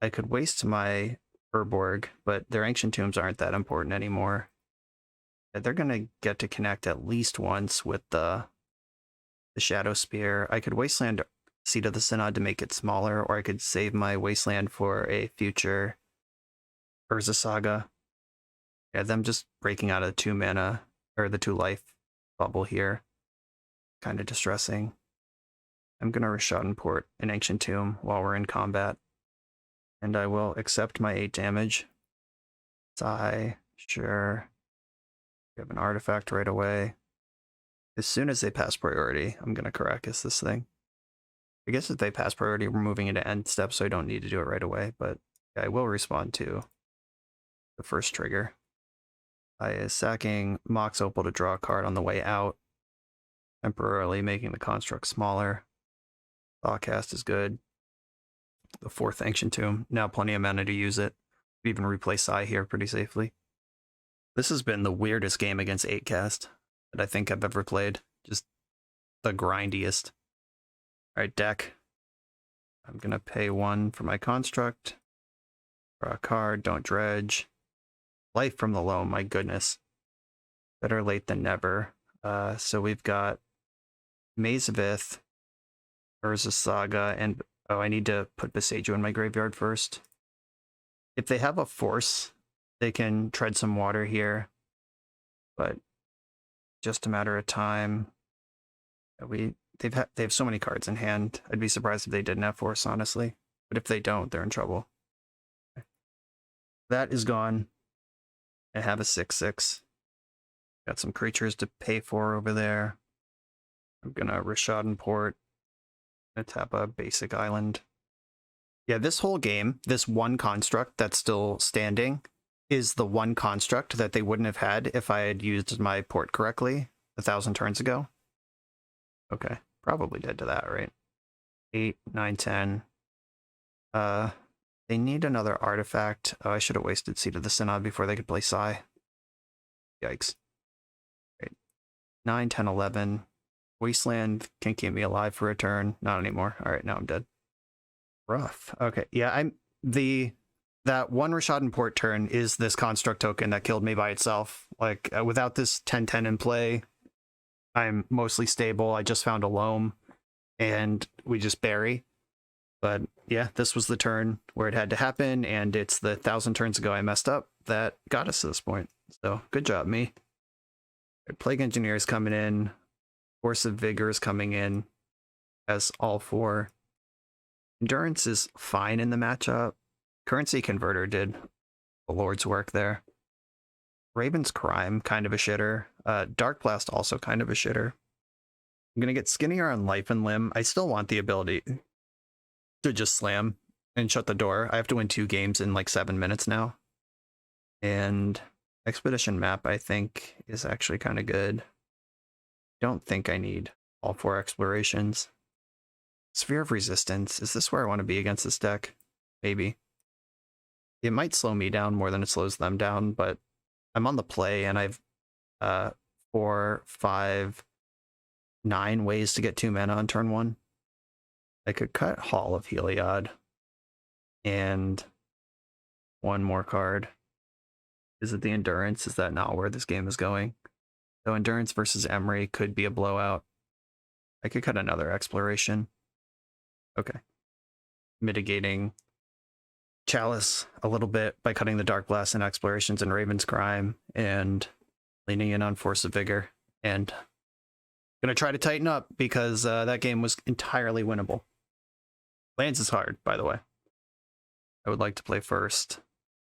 I could waste my Urborg, but their Ancient Tombs aren't that important anymore. They're going to get to connect at least once with the Shadow Spear. I could Wasteland Seat of the Synod to make it smaller, or I could save my Wasteland for a future Urza Saga. Yeah, them just breaking out of the 2 mana, or the 2 life bubble here. Kind of distressing. I'm going to Rishadan port an Ancient Tomb while we're in combat. And I will accept my 8 damage. Sigh, sure. We have an artifact right away. As soon as they pass priority, I'm going to Caracas this thing. I guess if they pass priority, we're moving into end step, so I don't need to do it right away, but I will respond to the first trigger. I is sacking Mox Opal to draw a card on the way out, temporarily making the construct smaller. Thought cast is good. The 4th Ancient Tomb, now plenty of mana to use it. Even replay Sai here pretty safely. This has been the weirdest game against 8cast that I think I've ever played. Just the grindiest. Alright, deck. I'm gonna pay 1 for my construct. Draw a card, don't dredge. Life from the loam, my goodness. Better late than never. So we've got Maze of Ith, Urza Saga, and oh, I need to put Beseiju in my graveyard first. If they have a force, they can tread some water here, but just a matter of time. They have so many cards in hand. I'd be surprised if they didn't have force, honestly. But if they don't, they're in trouble. Okay. That is gone. I have a 6/6. Got some creatures to pay for over there. I'm gonna Rishadan Port. Gonna tap a basic island. Yeah, this whole game, this one construct that's still standing, is the one construct that they wouldn't have had if I had used my port correctly 1,000 turns ago. Okay, probably dead to that, right? 8, 9, 10. They need another artifact. Oh, I should have wasted Seat of the Synod before they could play Sai. Yikes. Right. 9, 10, 11. Wasteland can keep me alive for a turn. Not anymore. All right, now I'm dead. Rough. Okay, yeah, that one Rishadan Port turn is this construct token that killed me by itself. Like, without this 10/10 in play, I'm mostly stable. I just found a loam, and we just bury. But yeah, this was the turn where it had to happen, and it's the 1,000 turns ago I messed up that got us to this point. So good job, me. Plague Engineer is coming in. Force of Vigor is coming in as all 4. Endurance is fine in the matchup. Currency Converter did the Lord's work there. Raven's Crime, kind of a shitter. Dark Blast, also kind of a shitter. I'm going to get skinnier on Life and Limb. I still want the ability to just slam and shut the door. I have to win 2 games in like 7 minutes now. And Expedition Map, I think, is actually kind of good. Don't think I need all 4 explorations. Sphere of Resistance. Is this where I want to be against this deck? Maybe. It might slow me down more than it slows them down, but I'm on the play and I've 4, 5, 9 ways to get 2 mana on turn 1. I could cut Hall of Heliod and 1 more card. Is it the Endurance? Is that not where this game is going? So Endurance versus Emery could be a blowout. I could cut another Exploration. Okay. Mitigating Chalice a little bit by cutting the Dark Blast and Explorations and Raven's Crime and leaning in on Force of Vigor. And gonna try to tighten up because that game was entirely winnable. Lands is hard, by the way. I would like to play first.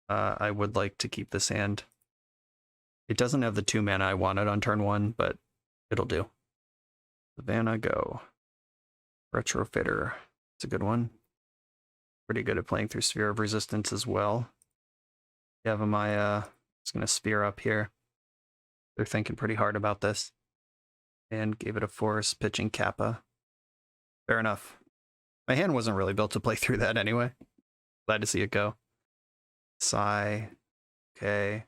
I would like to keep this hand. It doesn't have the 2 mana I wanted on turn 1, but it'll do. Savannah, go. Retrofitter. It's a good one. Pretty good at playing through Sphere of Resistance as well. Yavimaya is going to Sphere up here. They're thinking pretty hard about this. And gave it a force, pitching Kappa. Fair enough. My hand wasn't really built to play through that anyway. Glad to see it go. Sai. Okay.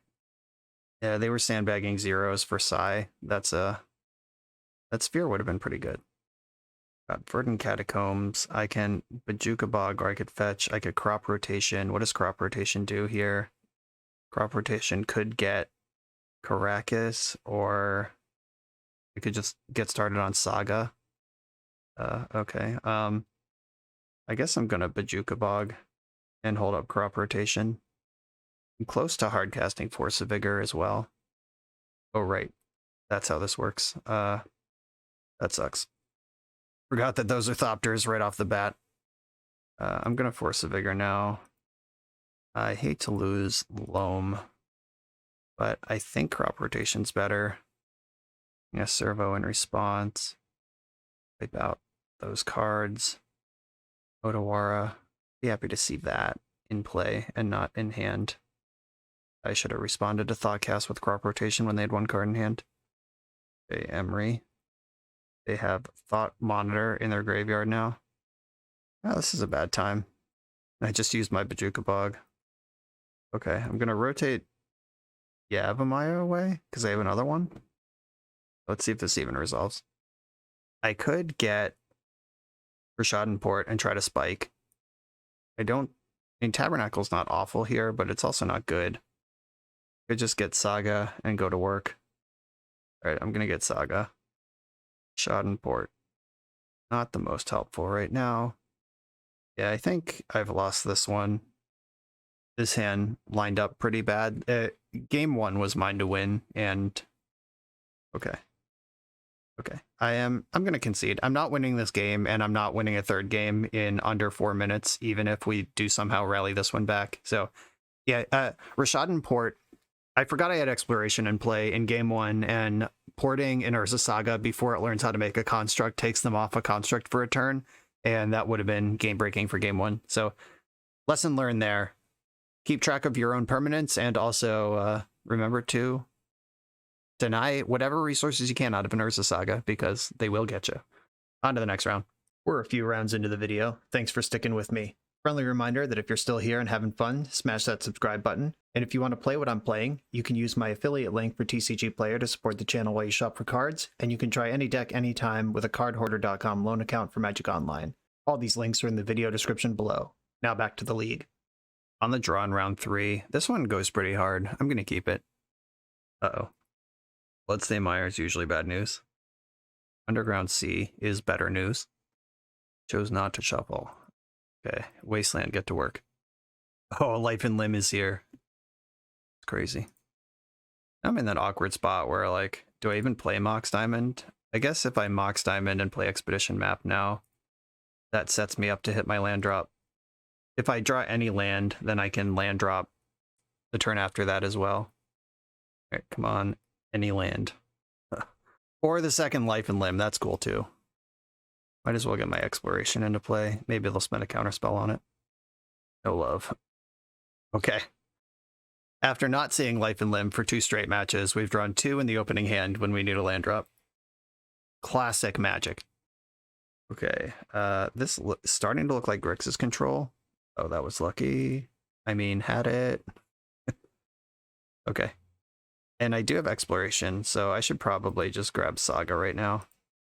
Yeah, they were sandbagging zeros for Sai. That Sphere would have been pretty good. Got Verdant Catacombs. I can Bajuka Bog, or I could fetch. I could Crop Rotation. What does Crop Rotation do here? Crop Rotation could get Caracas, or we could just get started on Saga. Okay. I guess I'm gonna Bajuka Bog and hold up Crop Rotation. I'm close to hard casting Force of Vigor as well. Oh, right. That's how this works. That sucks. Forgot that those are Thopters right off the bat. I'm gonna Force of Vigor now. I hate to lose Loam, but I think Crop Rotation's better. Yeah, Servo in response. Wipe out those cards. Otawara. Be happy to see that in play and not in hand. I should have responded to Thoughtcast with Crop Rotation when they had 1 card in hand. Okay, Emery. They have Thought Monitor in their graveyard now. Oh, this is a bad time. I just used my Bajuka Bog. Okay, I'm gonna rotate Yavimaya away because I have another one. Let's see if this even resolves. I could get Rashad Port and try to spike. I mean, Tabernacle's not awful here, but it's also not good. I could just get Saga and go to work. All right, I'm gonna get Saga. Port. Not the most helpful right now. Yeah, I think I've lost this one. This hand lined up pretty bad. Game 1 was mine to win, and okay. I'm gonna concede. I'm not winning this game, and I'm not winning a third game in under 4 minutes, even if we do somehow rally this one back. So yeah, Rashad Port. I forgot I had exploration in play in game 1, and porting in Urza Saga before it learns how to make a construct takes them off a construct for a turn, and that would have been game breaking for game 1. So lesson learned there. Keep track of your own permanents, and also remember to deny whatever resources you can out of an Urza Saga, because they will get you. On to the next round. We're a few rounds into the video. Thanks for sticking with me. Friendly reminder that if you're still here and having fun, smash that subscribe button. And if you want to play what I'm playing, you can use my affiliate link for TCG Player to support the channel while you shop for cards, and you can try any deck anytime with a cardhoarder.com loan account for Magic Online. All these links are in the video description below. Now back to the league. On the draw in round 3, this one goes pretty hard. I'm going to keep it. Uh-oh. Bloodstained Mire is usually bad news. Underground Sea is better news. Chose not to shuffle. Okay, Wasteland, get to work. Oh, Life and Limb is here. It's crazy. I'm in that awkward spot where, like, do I even play Mox Diamond? I guess if I Mox Diamond and play Expedition Map now, that sets me up to hit my land drop. If I draw any land, then I can land drop the turn after that as well. All right, come on, any land. Or the second Life and Limb, that's cool too. Might as well get my exploration into play. Maybe they'll spend a counterspell on it. No love. Okay. After not seeing Life and Limb for 2 straight matches, we've drawn 2 in the opening hand when we need a land drop. Classic Magic. Okay, this is starting to look like Grixis control. Oh, that was lucky. I mean, had it. Okay. And I do have exploration, so I should probably just grab Saga right now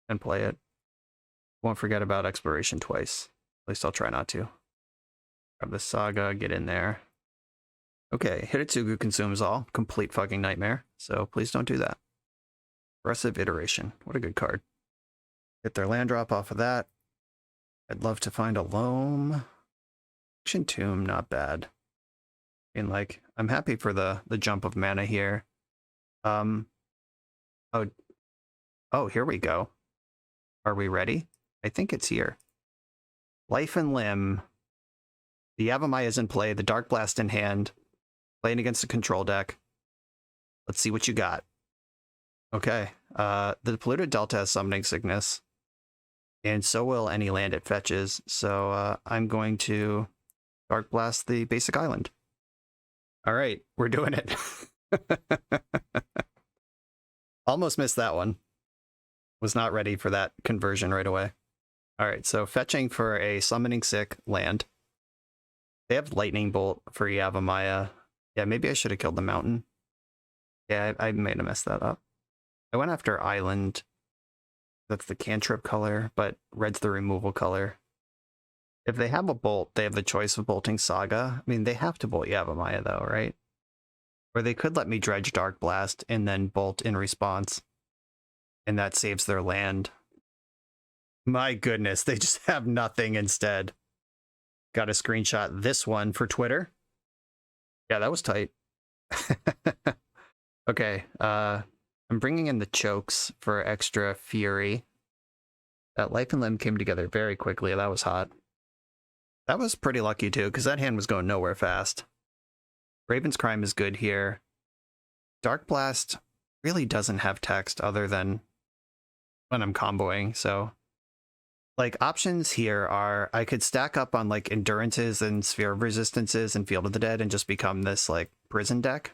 and play it. Won't forget about exploration twice. At least I'll try not to. Grab the Saga, get in there. Okay, Hitotsugu consumes all. Complete fucking nightmare. So please don't do that. Aggressive Iteration. What a good card. Get their land drop off of that. I'd love to find a Loam. Ancient Tomb, not bad. I mean, like, I'm happy for the jump of mana here. Oh, here we go. Are we ready? I think it's here. Life and Limb. The Yavimaya is in play. The Dark Blast in hand. Playing against the control deck. Let's see what you got. Okay. The Polluted Delta has Summoning Sickness. And so will any land it fetches. So I'm going to Dark Blast the basic island. All right, we're doing it. Almost missed that one. Was not ready for that conversion right away. All right, so fetching for a Summoning Sick land. They have Lightning Bolt for Yavimaya. Yeah, maybe I should have killed the mountain. Yeah, I might have messed that up. I went after Island. That's the cantrip color, but red's the removal color. If they have a bolt, they have the choice of bolting Saga. I mean, they have to bolt Yavimaya, though, right? Or they could let me dredge Dark Blast and then bolt in response. And that saves their land. My goodness, they just have nothing instead. Got to screenshot this one for Twitter. Yeah, that was tight. Okay, I'm bringing in the chokes for extra fury. That Life and Limb came together very quickly. That was hot. That was pretty lucky too, because that hand was going nowhere fast. Raven's Crime is good here. Dark Blast really doesn't have text other than when I'm comboing, so... Like, options here are, I could stack up on, like, Endurances and Sphere of Resistances and Field of the Dead and just become this, like, prison deck.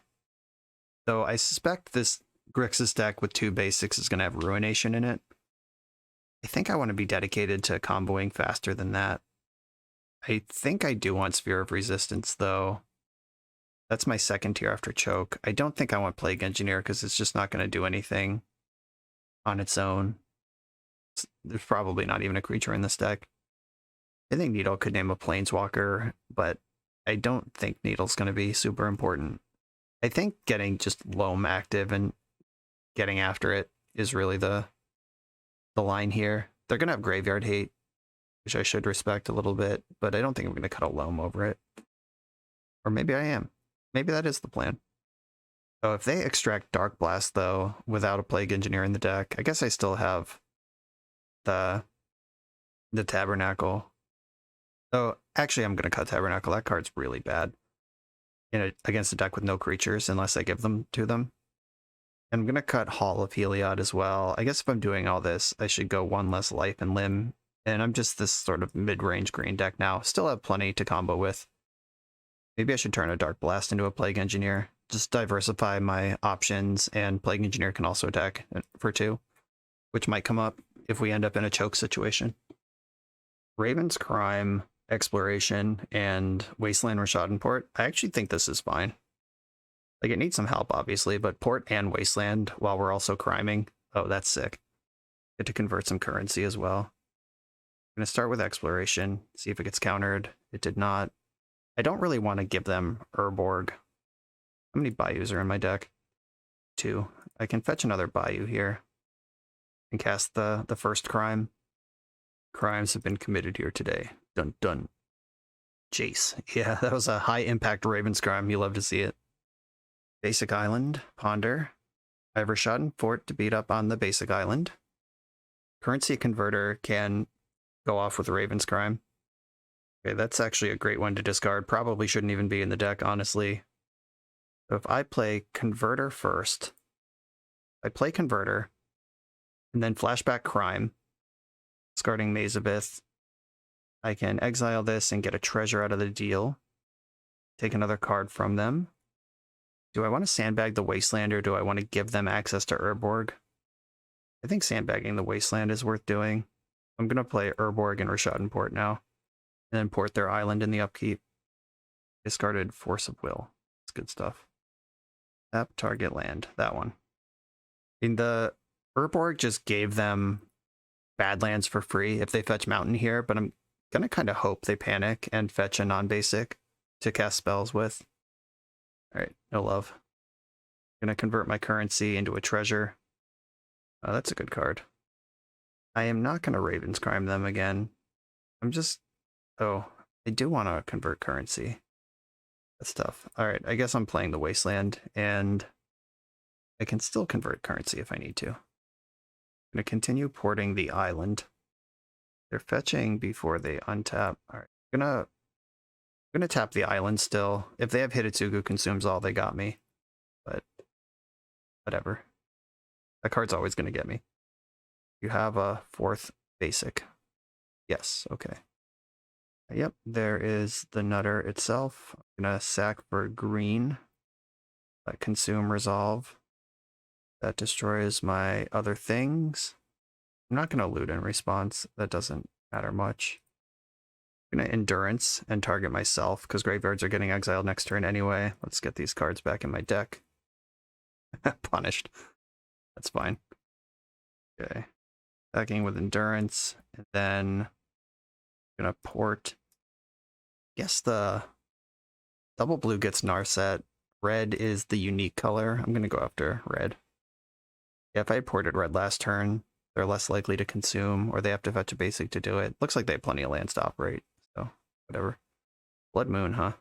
So I suspect this Grixis deck with 2 basics is going to have Ruination in it. I think I want to be dedicated to comboing faster than that. I think I do want Sphere of Resistance, though. That's my second tier after choke. I don't think I want Plague Engineer because it's just not going to do anything on its own. There's probably not even a creature in this deck. I think Needle could name a Planeswalker, but I don't think Needle's going to be super important. I think getting just Loam active and getting after it is really the line here. They're going to have Graveyard Hate, which I should respect a little bit, but I don't think I'm going to cut a Loam over it. Or maybe I am. Maybe that is the plan. So if they extract Dark Blast, though, without a Plague Engineer in the deck, I guess I still have the Tabernacle. So actually, I'm going to cut Tabernacle. That card's really bad against a deck with no creatures, unless I give them to them. And I'm going to cut Hall of Heliod as well. I guess if I'm doing all this, I should go one less life and limb. And I'm just this sort of mid-range green deck now. Still have plenty to combo with. Maybe I should turn a Dark Blast into a Plague Engineer. Just diversify my options, and Plague Engineer can also attack for 2, which might come up if we end up in a choke situation. Raven's Crime, Exploration, and Wasteland Rashad Port. I actually think this is fine. Like, it needs some help, obviously, but Port and Wasteland while we're also criming. Oh, that's sick. Get to convert some currency as well. I'm going to start with Exploration, see if it gets countered. It did not. I don't really want to give them Urborg. How many Bayous are in my deck? 2. I can fetch another Bayou here and cast the first crime. Crimes have been committed here today. Dun dun. Jace. Yeah, that was a high impact Raven's Crime. You love to see it. Basic Island. Ponder. I have Rashad Fort to beat up on the basic island. Currency Converter can go off with Raven's Crime. Okay, that's actually a great one to discard. Probably shouldn't even be in the deck, honestly. So if I play Converter first, I play Converter, and then Flashback Crime, discarding Mazabith, I can exile this and get a treasure out of the deal. Take another card from them. Do I want to sandbag the Wasteland, or do I want to give them access to Urborg? I think sandbagging the Wasteland is worth doing. I'm going to play Urborg and Rashad Port now, and then port their island in the upkeep. Discarded Force of Will. It's good stuff. Tap target land. That one. In the Urborg just gave them Badlands for free if they fetch Mountain here, but I'm going to kind of hope they panic and fetch a non-basic to cast spells with. Alright, no love. I'm going to convert my currency into a treasure. Oh, that's a good card. I am not going to Raven's Crime them again. I'm just... Oh, I do want to convert currency. That's tough. Alright, I guess I'm playing the Wasteland, and I can still convert currency if I need to. I'm going to continue porting the island. They're fetching before they untap. Alright, I'm gonna tap the island still. If they have Hitotsugu Consumes All, they got me. But whatever. That card's always going to get me. You have a 4th basic. Yes, okay. Yep, there is the Nutter itself. I'm going to sack for green. Let consume resolve. That destroys my other things. I'm not going to loot in response. That doesn't matter much. I'm going to Endurance and target myself because graveyards are getting exiled next turn anyway. Let's get these cards back in my deck. Punished. That's fine. Okay. Attacking with Endurance, and then I'm going to port. Guess the double blue gets Narset. Red is the unique color. I'm going to go after red. Yeah, if I ported red last turn, they're less likely to consume, or they have to fetch a basic to do it. Looks like they have plenty of lands to operate, so whatever. Blood Moon, huh?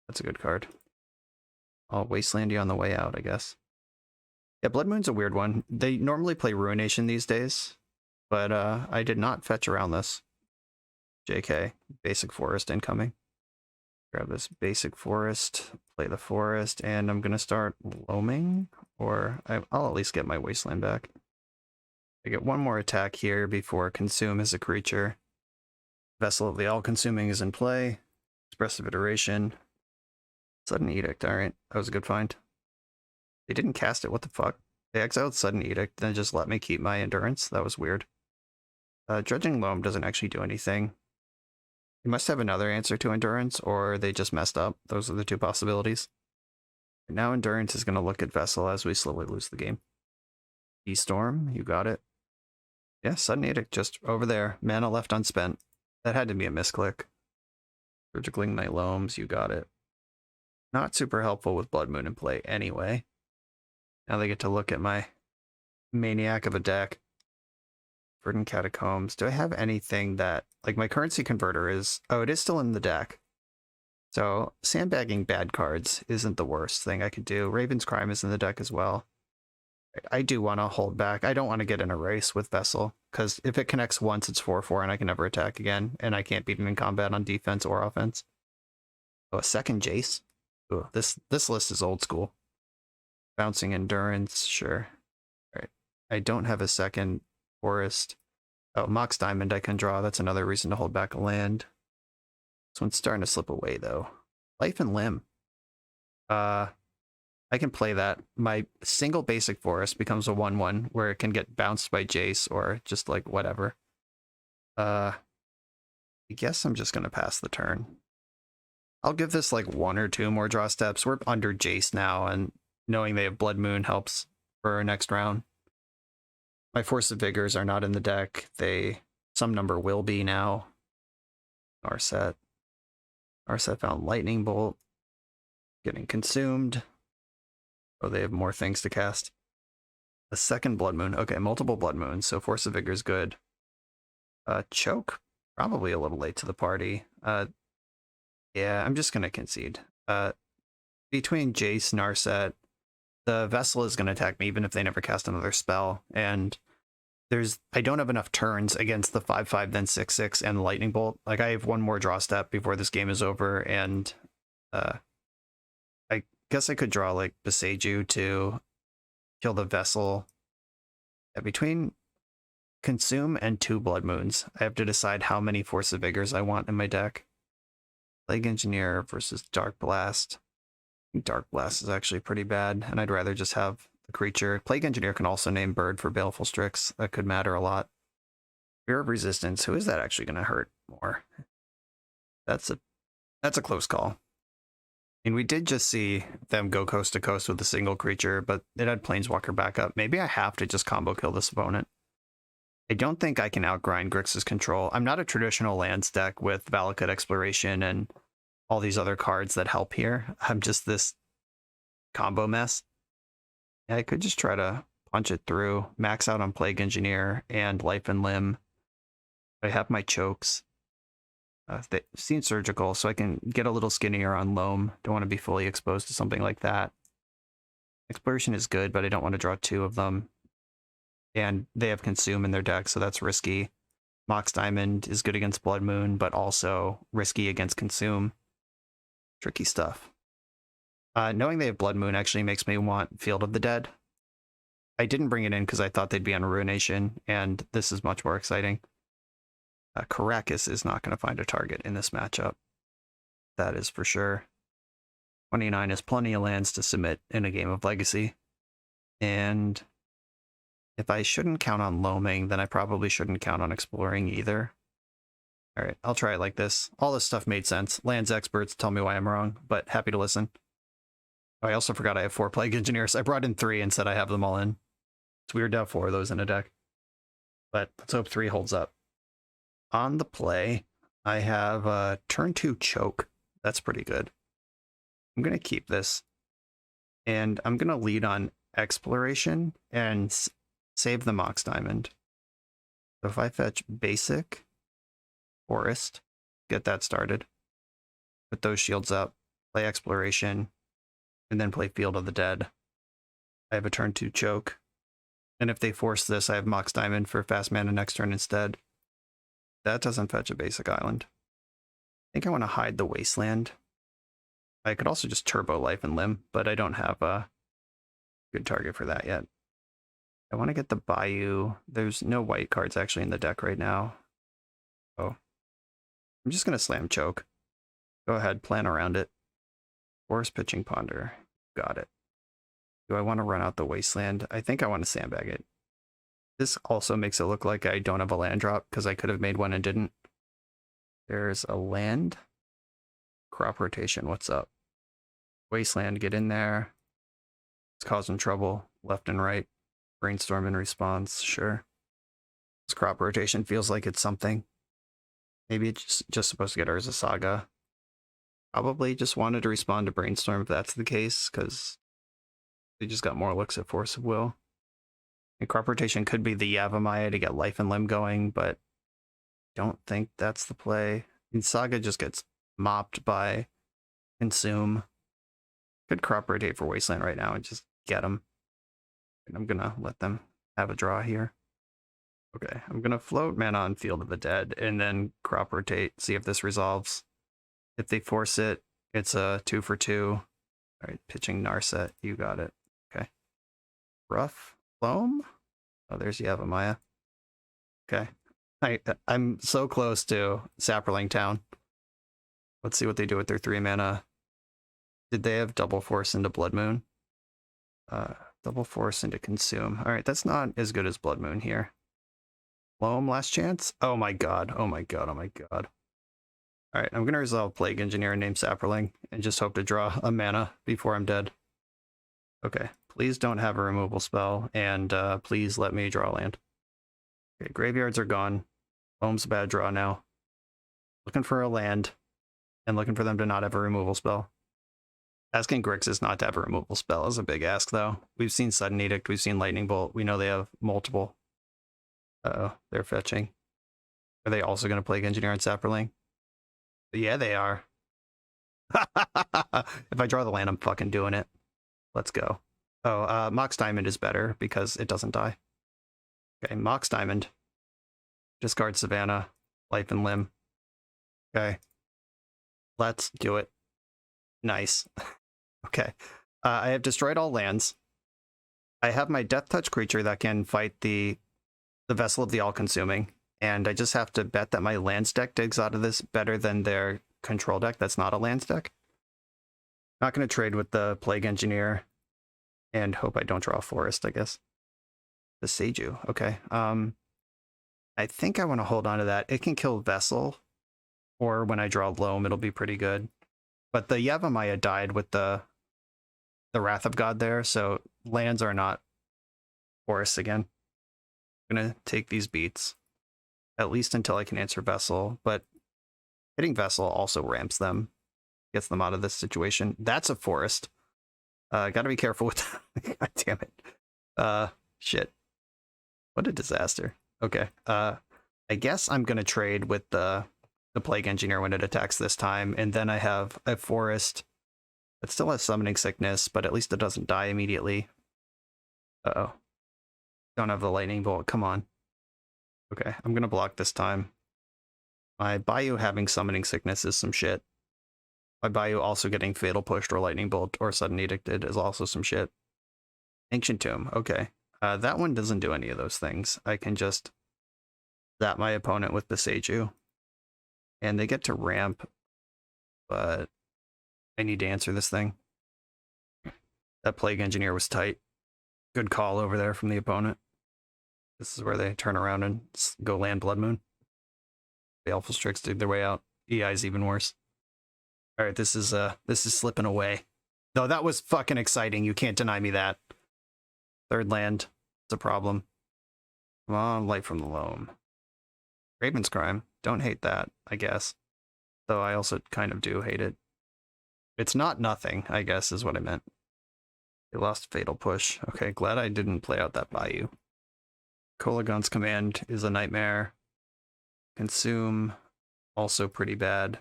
That's a good card. I'll Wasteland you on the way out, I guess. Yeah, Blood Moon's a weird one. They normally play Ruination these days, but I did not fetch around this. JK, Basic Forest incoming. Grab this Basic Forest, play the Forest, and I'm going to start loaming, or I'll at least get my Wasteland back. I get one more attack here before Consume as a creature. Vessel of the All-Consuming is in play. Expressive Iteration. Sudden Edict, alright. That was a good find. They didn't cast it, what the fuck? They exiled Sudden Edict, then just let me keep my Endurance. That was weird. Dredging Loam doesn't actually do anything. You must have another answer to Endurance, or they just messed up. Those are the two possibilities. Now Endurance is going to look at Vessel as we slowly lose the game. E-Storm, you got it. Yeah, Sudden Edict just over there. Mana left unspent. That had to be a misclick. Surgicaling my Loams, you got it. Not super helpful with Blood Moon in play anyway. Now they get to look at my maniac of a deck. Verdant Catacombs. Do I have anything that... Like, my currency converter is... Oh, it is still in the deck. So, sandbagging bad cards isn't the worst thing I could do. Raven's Crime is in the deck as well. I do want to hold back. I don't want to get in a race with Vessel, because if it connects once, it's 4/4, and I can never attack again, and I can't beat him in combat on defense or offense. Oh, a second Jace? Ooh, this list is old school. Bouncing Endurance, sure. Alright. I don't have a second Forest. Oh, Mox Diamond I can draw. That's another reason to hold back a land. This one's starting to slip away, though. Life and Limb. I can play that. My single basic forest becomes a 1/1 where it can get bounced by Jace or just like whatever. I guess I'm just gonna pass the turn. I'll give this like 1 or 2 more draw steps. We're under Jace now, and knowing they have Blood Moon helps for our next round. My Force of Vigors are not in the deck. Some number will be now. Narset found Lightning Bolt. Getting consumed. Oh, they have more things to cast. A second Blood Moon. Okay, multiple Blood Moons, so Force of Vigor is good. Choke, probably a little late to the party. Yeah, I'm just going to concede. Between Jace, Narset, the Vessel is going to attack me even if they never cast another spell, and I don't have enough turns against the 5/5, then 6/6, and Lightning Bolt. Like, I have 1 more draw step before this game is over, and I guess I could draw like Beseiju to kill the Vessel. Yeah, between Consume and 2 Blood Moons, I have to decide how many Force of Vigors I want in my deck. Plague Engineer versus Dark Blast. I think Dark Blast is actually pretty bad, and I'd rather just have the creature. Plague Engineer can also name Bird for Baleful Strix. That could matter a lot. Fear of Resistance. Who is that actually going to hurt more? That's a close call. And we did just see them go coast to coast with a single creature, but it had Planeswalker backup. Maybe I have to just combo kill this opponent. I don't think I can outgrind Grixis Control. I'm not a traditional lands deck with Valakut Exploration and all these other cards that help here. I'm just this combo mess. Yeah, I could just try to punch it through, max out on Plague Engineer and Life and Limb. I have my chokes. They've seen Surgical, so I can get a little skinnier on Loam. Don't want to be fully exposed to something like that. Exploration is good, but I don't want to draw 2 of them. And they have Consume in their deck, so that's risky. Mox Diamond is good against Blood Moon, but also risky against Consume. Tricky stuff. Knowing they have Blood Moon actually makes me want Field of the Dead. I didn't bring it in because I thought they'd be on Ruination, and this is much more exciting. Karakas is not going to find a target in this matchup. That is for sure. 29 is plenty of lands to submit in a game of Legacy. And if I shouldn't count on Loaming, then I probably shouldn't count on Exploring either. Alright, I'll try it like this. All this stuff made sense. Lands experts tell me why I'm wrong, but happy to listen. Oh, I also forgot I have 4 Plague Engineers. I brought in 3 and said I have them all in. It's weird to have 4 of those in a deck. But let's hope 3 holds up. On the play, I have turn 2 Choke. That's pretty good. I'm going to keep this. And I'm going to lead on Exploration and save the Mox Diamond. So if I fetch Basic, Forest, get that started. Put those shields up, play Exploration, and then play Field of the Dead. I have a turn 2 Choke. And if they force this, I have Mox Diamond for fast mana next turn instead. That doesn't fetch a basic island. I think I want to hide the Wasteland. I could also just turbo Life and Limb, but I don't have a good target for that yet. I want to get the Bayou. There's no white cards actually in the deck right now. Oh. I'm just going to slam Choke. Go ahead, plan around it. Forest Pitching Ponder. Got it. Do I want to run out the Wasteland? I think I want to sandbag it. This also makes it look like I don't have a land drop, because I could have made one and didn't. There's a land. Crop Rotation, what's up? Wasteland, get in there. causing trouble left and right. Brainstorm in response, sure. This crop rotation feels like it's something. Maybe it's just supposed to get Urza Saga. Probably just wanted to respond to Brainstorm if that's the case, because they just got more looks at Force of Will. And crop rotation could be the Yavimaya to get Life and Limb going, but don't think that's the play. And Saga just gets mopped by Consume. Could crop rotate for Wasteland right now and just get them. And I'm gonna let them have a draw here. Okay, I'm gonna float mana on Field of the Dead and then crop rotate, see if this resolves. If they force it, it's a 2 for 2. All right, pitching Narset, you got it. Okay. Rough Loam? Oh, there's Yavimaya. Okay. I'm so close to Saproling Town. Let's see what they do with their 3 mana. Did they have Double Force into Blood Moon? Double Force into Consume. All right, that's not as good as Blood Moon here. Loam, last chance? Oh my god, oh my god, oh my god. All right, I'm going to resolve Plague Engineer and name Saproling and just hope to draw a mana before I'm dead. Okay, please don't have a removal spell, and please let me draw land. Okay, graveyards are gone. Loam's a bad draw now. Looking for a land, and looking for them to not have a removal spell. Asking Grixis not to have a removal spell is a big ask, though. We've seen Sudden Edict, we've seen Lightning Bolt, we know they have multiple. Uh-oh, they're fetching. Are they also going to Plague Engineer on Saproling? Yeah, they are. If I draw the land, I'm fucking doing it. Let's go. Oh, Mox Diamond is better because it doesn't die. Okay, Mox Diamond. Discard Savannah. Life and Limb. Okay. Let's do it. Nice. Okay. I have destroyed all lands. I have my Death Touch creature that can fight the Vessel of the All-Consuming. And I just have to bet that my lands deck digs out of this better than their control deck that's not a lands deck. Not going to trade with the Plague Engineer. And hope I don't draw a forest, I guess. The Seiju, okay. I think I want to hold on to that. It can kill Vessel, or when I draw Loam, it'll be pretty good. But the Yavimaya died with the Wrath of God there, so lands are not forests again. I'm going to take these beats, at least until I can answer Vessel, but hitting Vessel also ramps them, gets them out of this situation. That's a forest. Gotta be careful with that. God damn it. Shit. What a disaster. Okay. I guess I'm gonna trade with the Plague Engineer when it attacks this time, and then I have a forest that still has Summoning Sickness, but at least it doesn't die immediately. Uh-oh. Don't have the Lightning Bolt. Come on. Okay, I'm gonna block this time. My Bayou having Summoning Sickness is some shit. My Bayou also getting Fatal Pushed or Lightning Bolt or Sudden Edicted is also some shit. Ancient Tomb, okay. That one doesn't do any of those things. I can just zap my opponent with the Seiju. And they get to ramp, but I need to answer this thing. That Plague Engineer was tight. Good call over there from the opponent. This is where they turn around and go land Blood Moon. Baleful Strix dig their way out. EI's even worse. All right, this is slipping away. Though that was fucking exciting. You can't deny me that. Third land. It's a problem. Come on, Light from the Loam. Raven's Crime. Don't hate that, I guess. Though I also kind of do hate it. It's not nothing, I guess, is what I meant. They lost Fatal Push. Okay, glad I didn't play out that Bayou. Kolagon's Command is a nightmare. Consume, also pretty bad.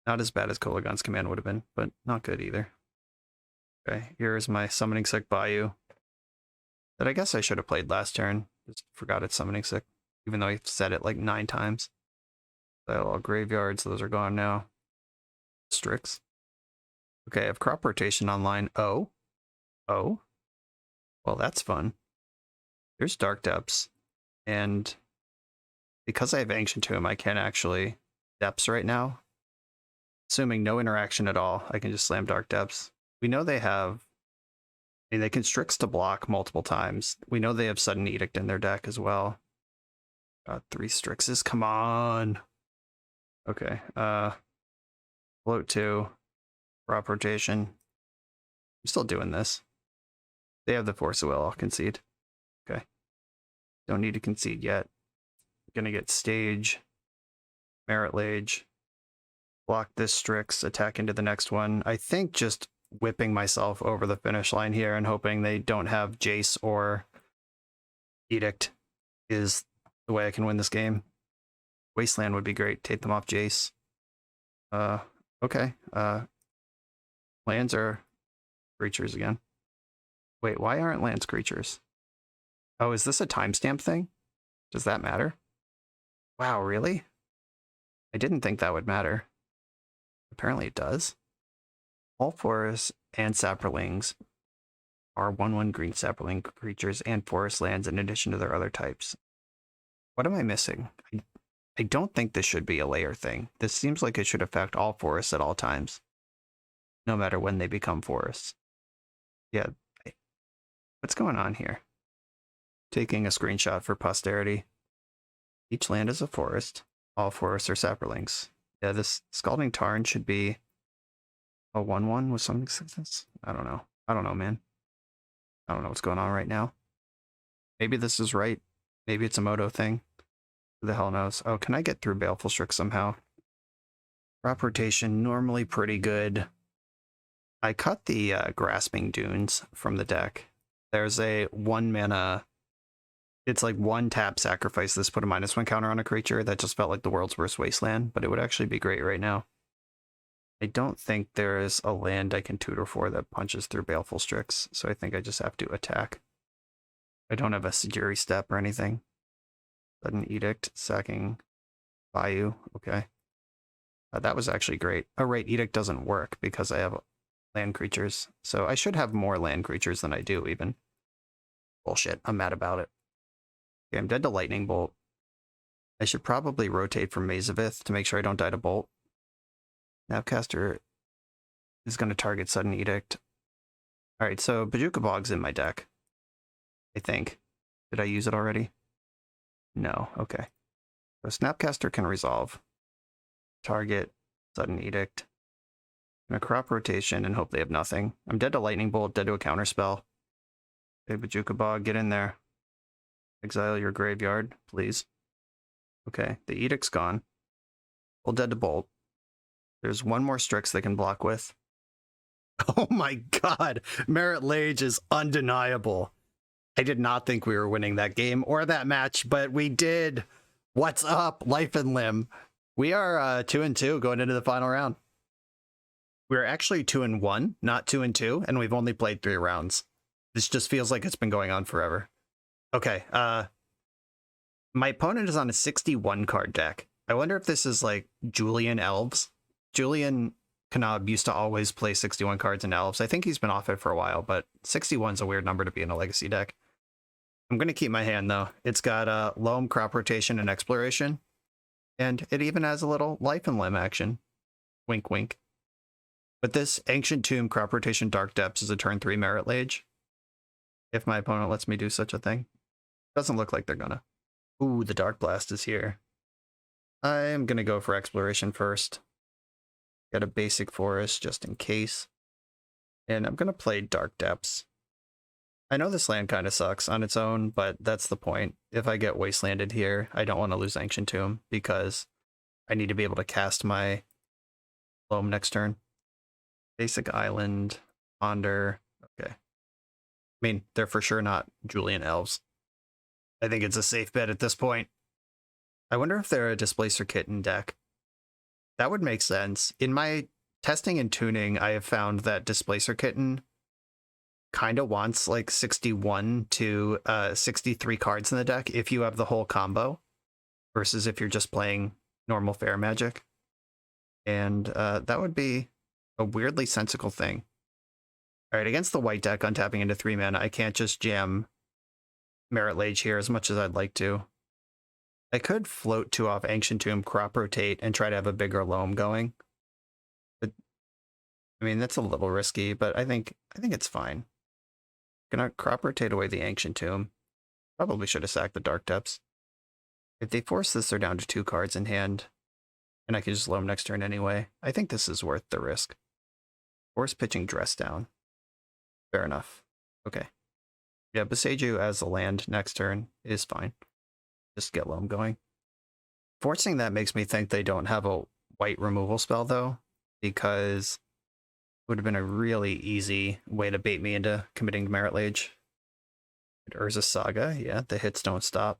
Not as bad as Kolagon's Command would have been, but not good either. Okay, here's my Summoning Sick Bayou. That I guess I should have played last turn. Just forgot it's Summoning Sick, even though I said it like 9 times. All graveyards, those are gone now. Strix. Okay, I have Crop Rotation online. Oh. Oh. Well, that's fun. There's Dark Depths. And because I have Ancient Tomb, I can actually Depths right now. Assuming no interaction at all, I can just slam Dark Depths. We know they have... I mean, they can Strix to block multiple times. We know they have Sudden Edict in their deck as well. Got 3 Strixes. Come on! Okay. Float 2. Crop Rotation. I'm still doing this. They have the Force of Will, I'll concede. Okay. Don't need to concede yet. Gonna get Stage, Merit Lage, block this Strix, attack into the next one. I think just whipping myself over the finish line here and hoping they don't have Jace or Edict is the way I can win this game. Wasteland would be great. Take them off Jace. Okay. Lands are creatures again. Wait, why aren't lands creatures? Oh, is this a timestamp thing? Does that matter? Wow, really? I didn't think that would matter. Apparently it does. All forests and saprolings are 1/1 green saproling creatures and forest lands in addition to their other types. What am I missing? I don't think this should be a layer thing. This seems like it should affect all forests at all times, no matter when they become forests. Yeah, what's going on here? Taking a screenshot for posterity. Each land is a forest. All forests are saprolings. Yeah, this Scalding Tarn should be a 1/1 with some existence. I don't know. I don't know, man. I don't know what's going on right now. Maybe this is right. Maybe it's a Moto thing. Who the hell knows? Oh, can I get through Baleful Strix somehow? Crop rotation, normally pretty good. I cut the Grasping Dunes from the deck. There's a 1 mana... It's like 1 tap sacrifice this, put a -1 counter on a creature. That just felt like the world's worst wasteland, but it would actually be great right now. I don't think there is a land I can tutor for that punches through Baleful Strix, so I think I just have to attack. I don't have a Sigiri Step or anything. Sudden Edict, sacking Bayou. Okay. That was actually great. Oh, right, Edict doesn't work because I have land creatures, so I should have more land creatures than I do, even. Bullshit, I'm mad about it. Okay, I'm dead to Lightning Bolt. I should probably rotate from Maze of Ith to make sure I don't die to Bolt. Snapcaster is going to target Sudden Edict. Alright, so Bojuka Bog's in my deck. I think. Did I use it already? No, okay. So Snapcaster can resolve. Target Sudden Edict. I'm gonna crop rotation and hope they have nothing. I'm dead to Lightning Bolt, dead to a counterspell. Okay, Bojuka Bog, get in there. Exile your graveyard, please. Okay, the Edict's gone. Well, dead to Bolt. There's 1 more Strix they can block with. Oh my god! Merit Lage is undeniable. I did not think we were winning that game or that match, but we did. What's up, Life and Limb? We are 2-2 going into the final round. We're actually 2-1, not 2-2, and we've only played 3 rounds. This just feels like it's been going on forever. Okay, my opponent is on a 61 card deck. I wonder if this is like Julian Elves. Julian Kanab used to always play 61 cards in Elves. I think he's been off it for a while, but 61's a weird number to be in a Legacy deck. I'm going to keep my hand, though. It's got Loam, Crop Rotation, and Exploration. And it even has a little Life and Limb action. Wink, wink. But this Ancient Tomb, Crop Rotation, Dark Depths is a turn 3 Merit Lage. If my opponent lets me do such a thing. Doesn't look like they're gonna. Ooh, the Dark Blast is here. I am going to go for Exploration first. Got a basic forest just in case. And I'm going to play Dark Depths. I know this land kind of sucks on its own, but that's the point. If I get wastelanded here, I don't want to lose Ancient Tomb because I need to be able to cast my Loam next turn. Basic Island, Ponder. Okay. I mean, they're for sure not Julian Elves. I think it's a safe bet at this point. I wonder if they're a Displacer Kitten deck. That would make sense. In my testing and tuning, I have found that Displacer Kitten kind of wants like 61 to 63 cards in the deck if you have the whole combo versus if you're just playing normal Fair Magic. And that would be a weirdly sensical thing. All right, against the white deck, untapping into 3 mana, I can't just jam Merit Lage here as much as I'd like to. I could float 2 off Ancient Tomb, Crop Rotate, and try to have a bigger Loam going. But I mean, that's a little risky, but I think it's fine. Gonna Crop Rotate away the Ancient Tomb. Probably should have sacked the Dark Depths. If they force this, they're down to 2 cards in hand. And I could just Loam next turn anyway. I think this is worth the risk. Force pitching Dress down. Fair enough. Okay. Yeah, Boseiju as a land next turn is fine. Just get Loam going. Forcing that makes me think they don't have a white removal spell, though, because it would have been a really easy way to bait me into committing to Merit Lage. Urza Saga, yeah, the hits don't stop.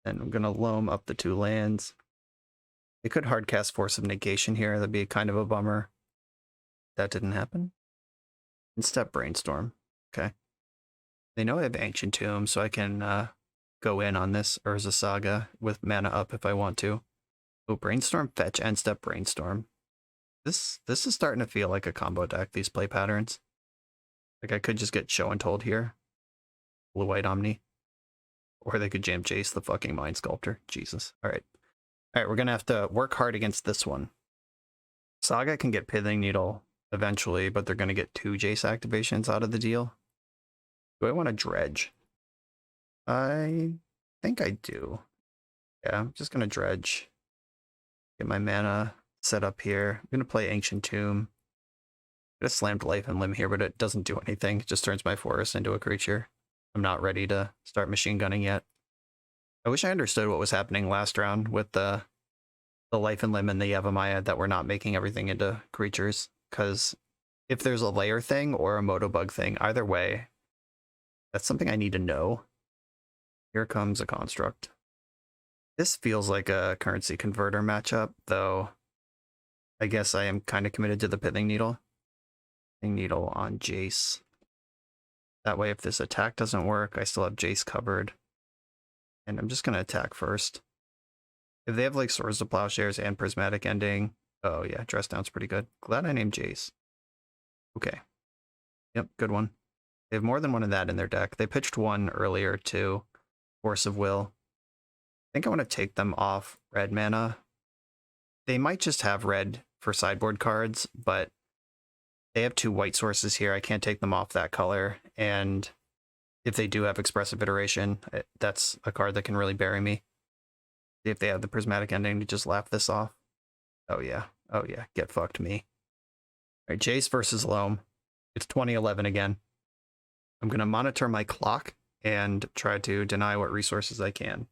And I'm going to Loam up the 2 lands. They could hardcast Force of Negation here. That'd be kind of a bummer. That didn't happen. Instead, Brainstorm. Okay. They know I have Ancient Tomb, so I can go in on this Urza Saga with mana up if I want to. Oh, Brainstorm, fetch, end step, Brainstorm. This is starting to feel like a combo deck, these play patterns. Like I could just get Show and Told here. Blue-White Omni. Or they could jam Jace the fucking Mind Sculptor. Jesus. Alright. Alright, we're gonna have to work hard against this one. Saga can get Pithing Needle eventually, but they're gonna get 2 Jace activations out of the deal. Do I want to Dredge? I think I do. Yeah, I'm just gonna Dredge. Get my mana set up here. I'm gonna play Ancient Tomb. I just slammed Life and Limb here, but it doesn't do anything. It just turns my forest into a creature. I'm not ready to start machine gunning yet. I wish I understood what was happening last round with the Life and Limb and the Yavimaya, that we're not making everything into creatures. Because if there's a layer thing or a Motobug thing, either way, that's something I need to know. Here comes a Construct. This feels like a currency converter matchup, though I guess I am kind of committed to the Pithing Needle. Pithing Needle on Jace. That way, if this attack doesn't work, I still have Jace covered. And I'm just going to attack first. If they have like Swords to Plowshares and Prismatic Ending, oh yeah, Dress Down's pretty good. Glad I named Jace. Okay. Yep, good one. They have more than one of that in their deck. They pitched one earlier too. Force of Will. I think I want to take them off red mana. They might just have red for sideboard cards, but they have 2 white sources here. I can't take them off that color. And if they do have Expressive Iteration, that's a card that can really bury me. See if they have the Prismatic Ending to just laugh this off. Oh yeah. Oh yeah. Get fucked me. All right, Jace versus Loam. It's 2011 again. I'm going to monitor my clock and try to deny what resources I can.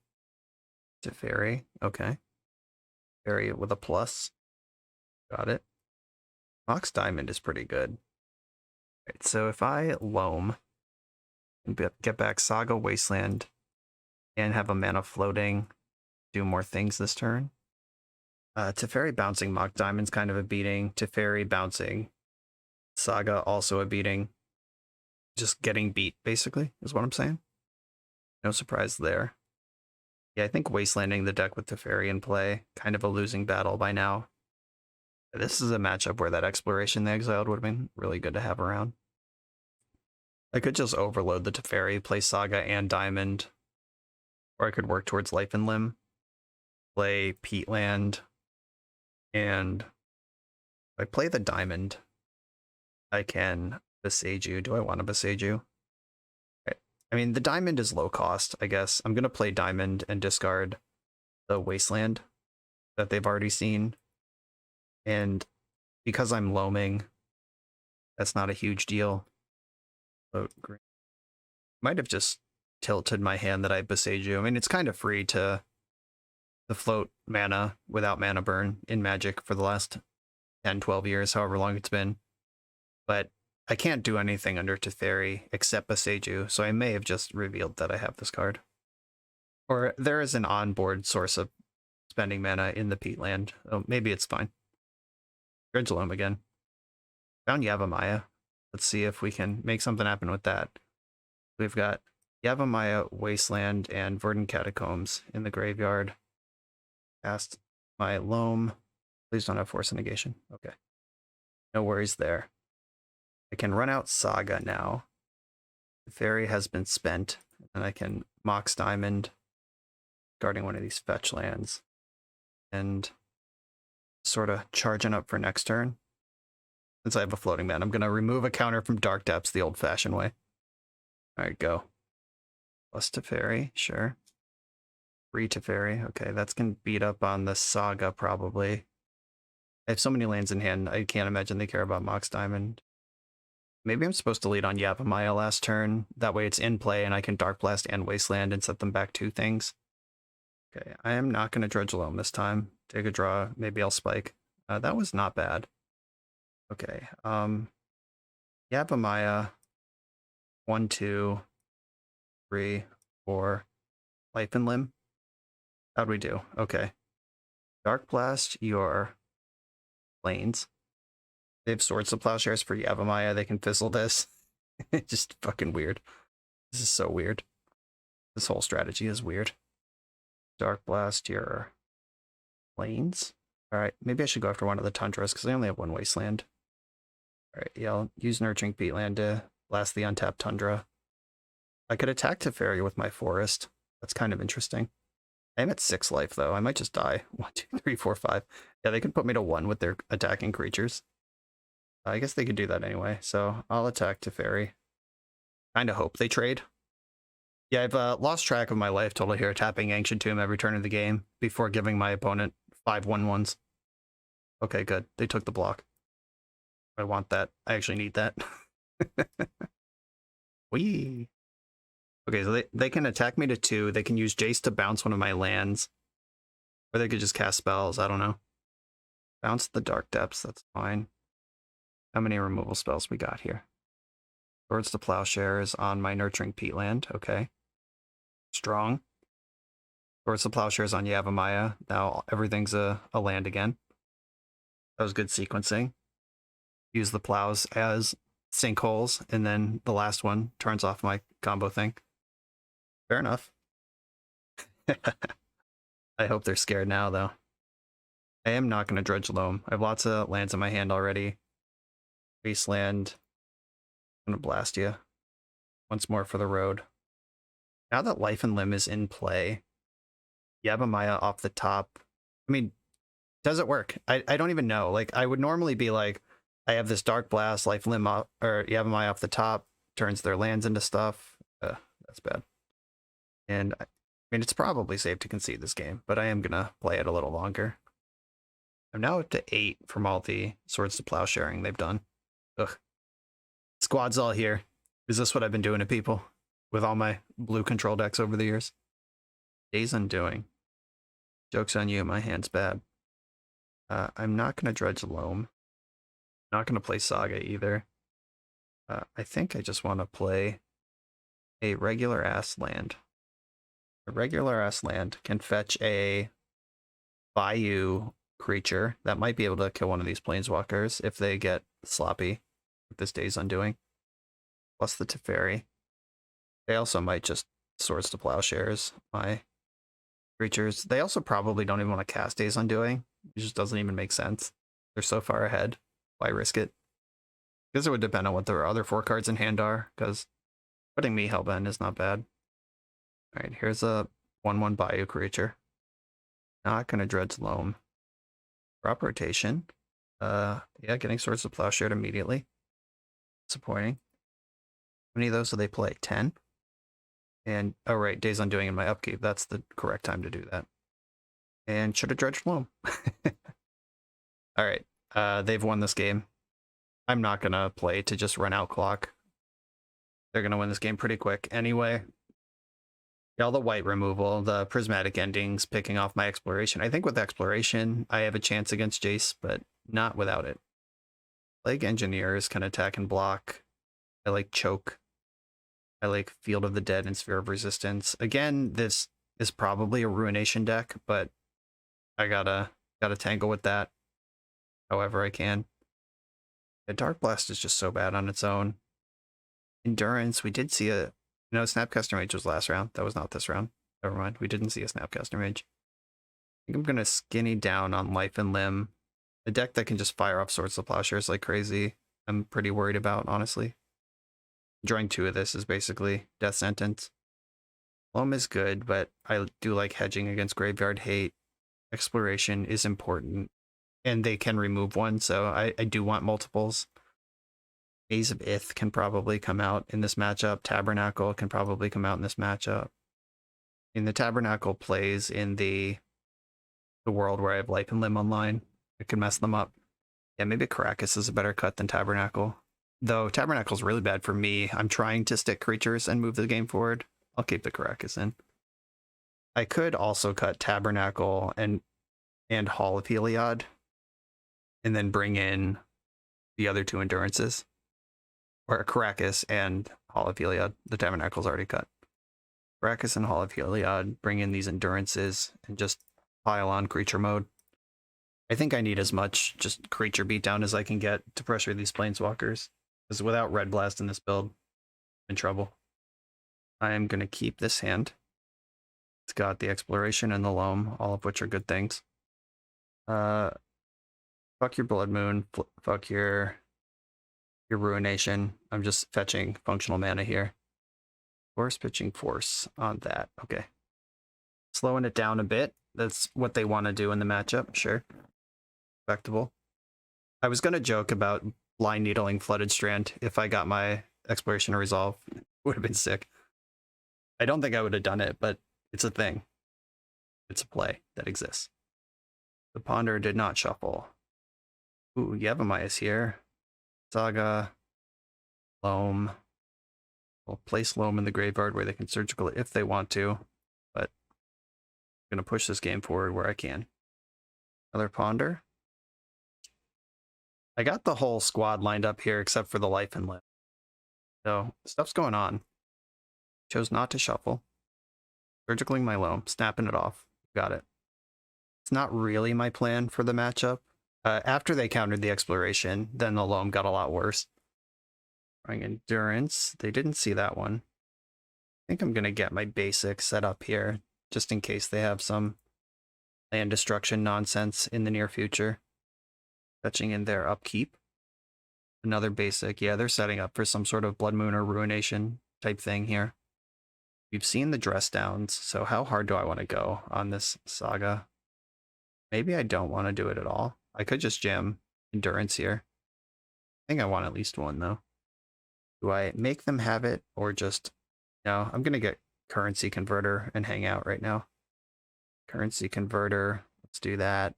Teferi. Okay. Teferi with a plus. Got it. Mox Diamond is pretty good. Right, so if I Loam and get back Saga Wasteland and have a mana floating, do more things this turn. Teferi bouncing Mox Diamond's kind of a beating. Teferi bouncing Saga also a beating. Just getting beat, basically, is what I'm saying. No surprise there. Yeah, I think Wastelanding the deck with Teferi in play, kind of a losing battle by now. This is a matchup where that Exploration they exiled would have been really good to have around. I could just overload the Teferi, play Saga and Diamond, or I could work towards Life and Limb, play Peatland, and if I play the Diamond, I can Boseiju. Do I want to Boseiju? Right. I mean, the Diamond is low cost, I guess. I'm going to play Diamond and discard the Wasteland that they've already seen. And because I'm Loaming, that's not a huge deal. So green. Might have just tilted my hand that I Boseiju. I mean, it's kind of free to float mana without mana burn in Magic for the last 10, 12 years, however long it's been. But I can't do anything under Teferi except Boseiju, so I may have just revealed that I have this card. Or there is an onboard source of spending mana in the Peatland. Oh, maybe it's fine. Dredge Loam again. Found Yavimaya. Let's see if we can make something happen with that. We've got Yavimaya, Wasteland, and Verdant Catacombs in the graveyard. Cast my Loam. Please don't have Force of Negation. Okay. No worries there. I can run out Saga now. The Fairy has been spent, and I can Mox Diamond, guarding one of these fetch lands, and sort of charging up for next turn. Since I have a floating man, I'm going to remove a counter from Dark Depths the old-fashioned way. All right, go. Plus Teferi, sure. Free Teferi. Okay, that's going to beat up on the Saga, probably. I have so many lands in hand, I can't imagine they care about Mox Diamond. Maybe I'm supposed to lead on Yavimaya last turn. That way it's in play and I can Dark Blast and Wasteland and set them back 2 things. Okay, I am not going to Dredge Loam this time. Take a draw. Maybe I'll Spike. That was not bad. Okay, Yavimaya. 1, 2, 3, 4. Life and Limb. How'd we do? Okay. Dark Blast your Plains. They have Swords to Plowshares for Yavimaya. They can fizzle this. It's just fucking weird. This is so weird. This whole strategy is weird. Dark Blast your Plains. Alright, maybe I should go after one of the Tundras because I only have 1 Wasteland. Alright, yeah, I'll use Nurturing Peatland to blast the untapped Tundra. I could attack Teferi with my Forest. That's kind of interesting. I am at 6 life, though. I might just die. 1, 2, 3, 4, 5. Yeah, they can put me to 1 with their attacking creatures. I guess they could do that anyway, so I'll attack Teferi. Kind of hope they trade. Yeah, I've lost track of my life total here, tapping Ancient Tomb every turn of the game before giving my opponent 5 1/1s. Okay, good. They took the block. I want that. I actually need that. Whee! Okay, so they can attack me to 2. They can use Jace to bounce one of my lands. Or they could just cast spells. I don't know. Bounce the Dark Depths. That's fine. How many removal spells we got here? Swords to Plowshares on my Nurturing Peatland. Okay. Strong. Swords to Plowshares on Yavimaya. Now everything's a land again. That was good sequencing. Use the plows as sinkholes, and then the last one turns off my combo thing. Fair enough. I hope they're scared now, though. I am not going to Dredge Loam. I have lots of lands in my hand already. Wasteland. I'm going to blast you. Once more for the road. Now that Life and Limb is in play, Yavimaya off the top. I mean, does it work? I don't even know. Like, I would normally be like, I have this Dark Blast, Life and Limb, or Yavimaya off the top, turns their lands into stuff. That's bad. And I mean, it's probably safe to concede this game, but I am going to play it a little longer. I'm now up to 8 from all the Swords to Plowsharing they've done. Ugh. Squad's all here. Is this what I've been doing to people with all my blue control decks over the years? Days Undoing. Joke's on you, my hand's bad. I'm not going to Dredge Loam. Not going to play Saga either. I think I just want to play a regular-ass land. A regular-ass land can fetch a Bayou creature that might be able to kill one of these Planeswalkers if they get sloppy with this Days Undoing. Plus the Teferi. They also might just Swords to Plowshares my creatures. They also probably don't even want to cast Days Undoing. It just doesn't even make sense. They're so far ahead. Why risk it? I guess it would depend on what their other 4 cards in hand are, because putting me Hellbend is not bad. Alright, here's a 1/1 Bayou creature. Not gonna Dredge Loam. Drop rotation. Yeah, getting Swords to Plowshare immediately. Disappointing. How many of those do they play? 10? And, oh right, Days Undoing in my upkeep. That's the correct time to do that. And should have Dredged Loam. Alright, they've won this game. I'm not gonna play to just run out clock. They're gonna win this game pretty quick anyway. All the white removal, the prismatic endings, picking off my exploration. I think with exploration, I have a chance against Jace, but not without it. Plague Engineers can attack and block. I like Choke. I like Field of the Dead and Sphere of Resistance. Again, this is probably a Ruination deck, but I gotta tangle with that however I can. The Dark Blast is just so bad on its own. Endurance, we did see a... No, Snapcaster Mage was last round. That was not this round. Never mind. We didn't see a Snapcaster Mage. I think I'm going to skinny down on Life and Limb. A deck that can just fire off Swords to Plowshares like crazy. I'm pretty worried about, honestly. Drawing 2 of this is basically Death Sentence. Loam is good, but I do like hedging against Graveyard Hate. Exploration is important. And they can remove one, so I do want multiples. Maze of Ith can probably come out in this matchup. Tabernacle can probably come out in this matchup. And the Tabernacle plays in the world where I have Life and Limb online. It could mess them up. Yeah, maybe Caracas is a better cut than Tabernacle. Though Tabernacle's really bad for me. I'm trying to stick creatures and move the game forward. I'll keep the Caracas in. I could also cut Tabernacle and Hall of Heliod, and then bring in the other two Endurances. Or Caracas and Hall of Heliod. The Tabernacle's already cut. Caracas and Hall of Heliod, bring in these Endurances, and just pile on creature mode. I think I need as much just creature beatdown as I can get to pressure these Planeswalkers. Because without Red Blast in this build, I'm in trouble. I am going to keep this hand. It's got the Exploration and the Loam, all of which are good things. Fuck your Blood Moon, fuck your Ruination. I'm just fetching functional mana here. Force pitching Force on that. Okay. Slowing it down a bit. That's what they want to do in the matchup. Sure. Respectable. I was going to joke about Blind Needling Flooded Strand if I got my Exploration to resolve. It would have been sick. I don't think I would have done it, but it's a thing. It's a play that exists. The Ponder did not shuffle. Ooh, Yavimaya is here. Saga. Loam. We'll place Loam in the graveyard where they can surgical if they want to, but I'm going to push this game forward where I can. Another Ponder. I got the whole squad lined up here except for the Life and Limb. So stuff's going on. Chose not to shuffle. Surgicaling my Loam, snapping it off. Got it. It's not really my plan for the matchup. After they countered the Exploration, then the Loam got a lot worse. Trying Endurance. They didn't see that one. I think I'm going to get my basic set up here, just in case they have some land destruction nonsense in the near future. Fetching in their Upkeep. Another basic. Yeah, they're setting up for some sort of Blood Moon or Ruination type thing here. We've seen the Dress Downs, so how hard do I want to go on this Saga? Maybe I don't want to do it at all. I could just jam Endurance here. I think I want at least one, though. Do I make them have it, or just... No, I'm going to get Currency Converter and hang out right now. Currency Converter, let's do that.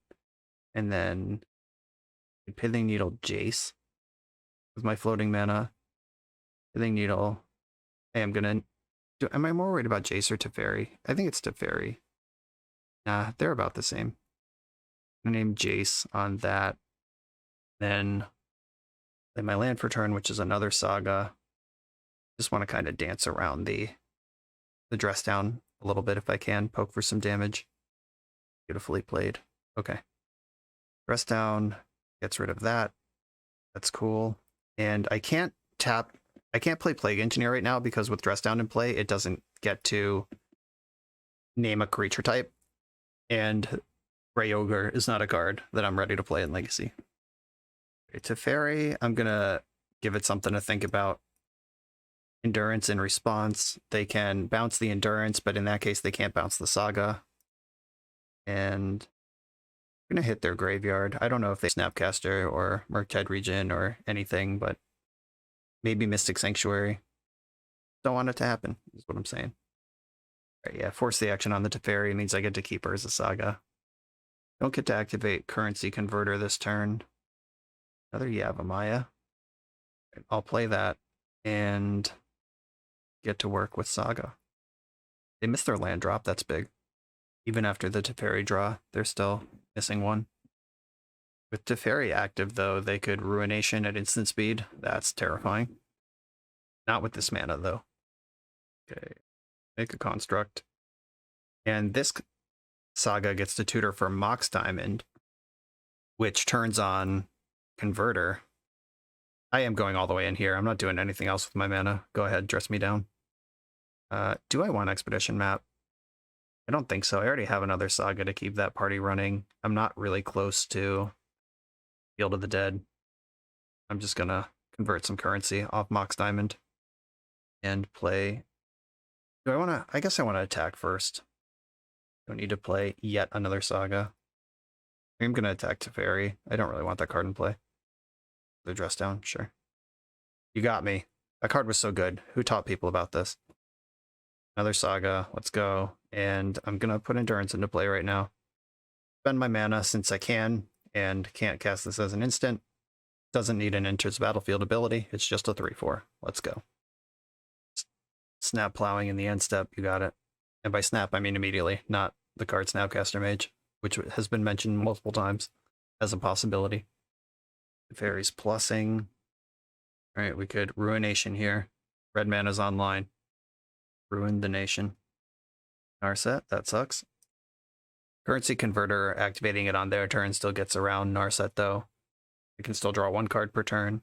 And then Pithing Needle Jace with my floating mana. Pithing Needle. Hey, I'm going to... Am I more worried about Jace or Teferi? I think it's Teferi. Nah, they're about the same. I'm going to name Jace on that. Then play my land for turn, which is another Saga. Just want to kind of dance around the Dress Down a little bit if I can. Poke for some damage. Beautifully played. Okay. Dress Down gets rid of that. That's cool. And I can't play Plague Engineer right now because with Dress Down in play, it doesn't get to name a creature type. And Grey Ogre is not a card that I'm ready to play in Legacy. Okay, Teferi, I'm going to give it something to think about. Endurance in response. They can bounce the Endurance, but in that case, they can't bounce the Saga. And I'm going to hit their graveyard. I don't know if they Snapcaster or Murktide Region or anything, but maybe Mystic Sanctuary. Don't want it to happen, is what I'm saying. Right, yeah, force the action on the Teferi means I get to keep her as a Saga. Don't get to activate Currency Converter this turn. Another Yavimaya. I'll play that and get to work with Saga. They missed their land drop, that's big. Even after the Teferi draw, they're still missing one. With Teferi active, though, they could Ruination at instant speed. That's terrifying. Not with this mana, though. Okay, make a construct. And this Saga gets to tutor for Mox Diamond, which turns on Converter. I am going all the way in here. I'm not doing anything else with my mana. Go ahead, dress me down. Do I want Expedition Map? I don't think so. I already have another Saga to keep that party running. I'm not really close to Field of the Dead. I'm just gonna convert some currency off Mox Diamond and play. Do I want to? I guess I want to attack first. Don't need to play yet another Saga. I'm gonna attack Teferi. I don't really want that card in play. The Dress Down, sure. You got me. That card was so good. Who taught people about this? Another Saga. Let's go. And I'm gonna put Endurance into play right now. Spend my mana since I can, and can't cast this as an instant. Doesn't need an enters battlefield ability. It's just a 3/4. Let's go. Snap plowing in the end step. You got it. And by snap, I mean immediately, not the card Snapcaster Mage, which has been mentioned multiple times as a possibility. Fairies plussing. All right, we could Ruination here. Red mana's online. Ruin the nation. Narset, that sucks. Currency Converter, activating it on their turn still gets around Narset though. We can still draw 1 card per turn.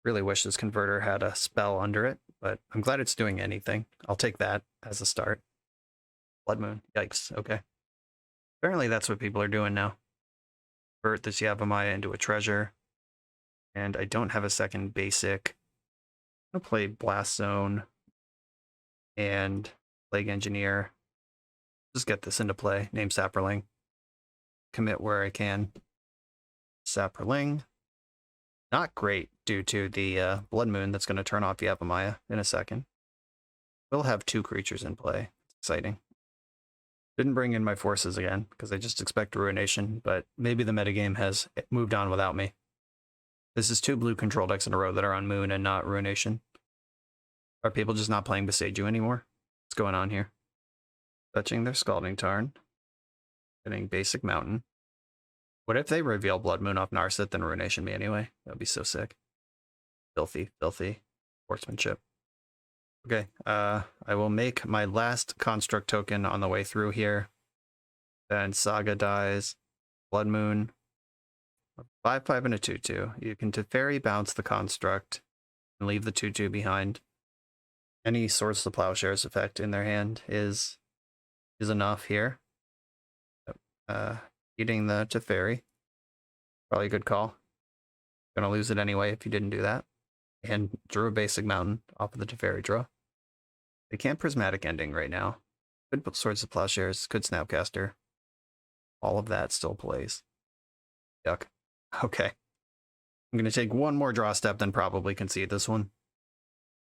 Really wish this Converter had a spell under it, but I'm glad it's doing anything. I'll take that as a start. Blood Moon, yikes, okay. Apparently that's what people are doing now. Convert this Yavimaya into a treasure. And I don't have a second basic. I'm gonna play Blast Zone and Plague Engineer. Just get this into play. Name Saproling. Commit where I can. Saproling. Not great due to the Blood Moon that's going to turn off Yavimaya in a second. We'll have 2 creatures in play. It's exciting. Didn't bring in my forces again because I just expect Ruination, but maybe the metagame has moved on without me. This is 2 blue control decks in a row that are on Moon and not Ruination. Are people just not playing Beseiju anymore? What's going on here? Fetching their Scalding Tarn. Getting basic Mountain. What if they reveal Blood Moon off Narset, then Ruination me anyway? That would be so sick. Filthy, filthy. Sportsmanship. Okay, I will make my last Construct token on the way through here. Then Saga dies. Blood Moon. 5/5 and a 2/2. You can Teferi bounce the Construct and leave the 2/2 behind. Any Swords to Plowshares effect in their hand is enough here. Eating the Teferi. Probably a good call. Gonna lose it anyway if you didn't do that. And drew a basic Mountain off of the Teferi draw. They can't Prismatic Ending right now. Could put Swords to Plowshares, could Snapcaster. All of that still plays. Yuck. Okay. I'm gonna take one more draw step, then probably concede this one.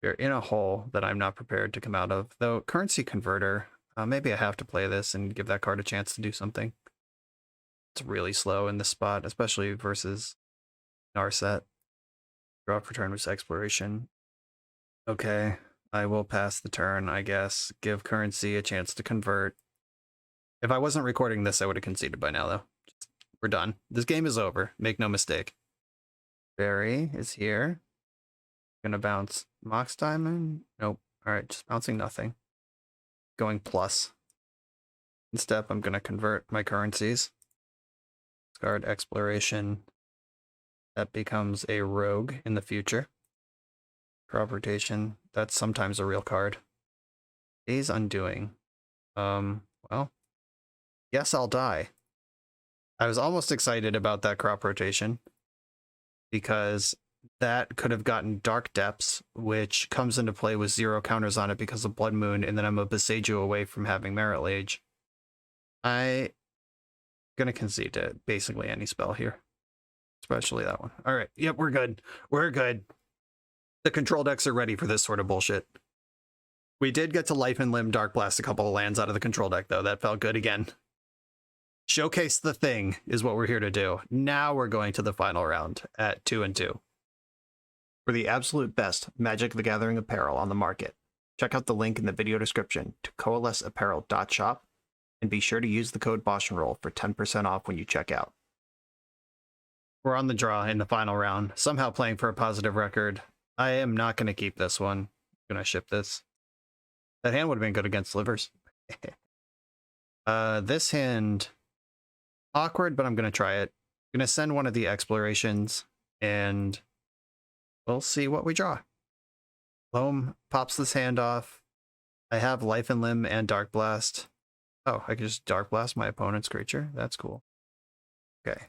We're in a hole that I'm not prepared to come out of. Though, Currency Converter, maybe I have to play this and give that card a chance to do something. It's really slow in this spot, especially versus Narset. Draw for turn with Exploration. Okay, I will pass the turn, I guess. Give Currency a chance to convert. If I wasn't recording this, I would have conceded by now, though. We're done. This game is over. Make no mistake. Barry is here. Gonna bounce Mox Diamond. Nope. Alright, just bouncing nothing. Going plus. In step, I'm gonna convert my currencies. Discard Exploration. That becomes a rogue in the future. Crop Rotation. That's sometimes a real card. Days Undoing. Well. Yes, I'll die. I was almost excited about that Crop Rotation. Because that could have gotten Dark Depths, which comes into play with 0 counters on it because of Blood Moon, and then I'm a Beseiju away from having Merit Lage. I'm gonna concede to basically any spell here. Especially that one. Alright, yep, we're good. We're good. The control decks are ready for this sort of bullshit. We did get to Life and Limb Dark Blast a couple of lands out of the control deck, though. That felt good again. Showcase the thing is what we're here to do. Now we're going to the final round at 2-2. For the absolute best Magic the Gathering apparel on the market, check out the link in the video description to coalesceapparel.shop and be sure to use the code BoshNRoll for 10% off when you check out. We're on the draw in the final round, somehow playing for a positive record. I am not going to keep this one. I'm going to ship this. That hand would have been good against Slivers. This hand, awkward, but I'm going to try it. I'm going to send one of the Explorations and we'll see what we draw. Loam pops this hand off. I have Life and Limb and Dark Blast. Oh, I can just Dark Blast my opponent's creature. That's cool. Okay.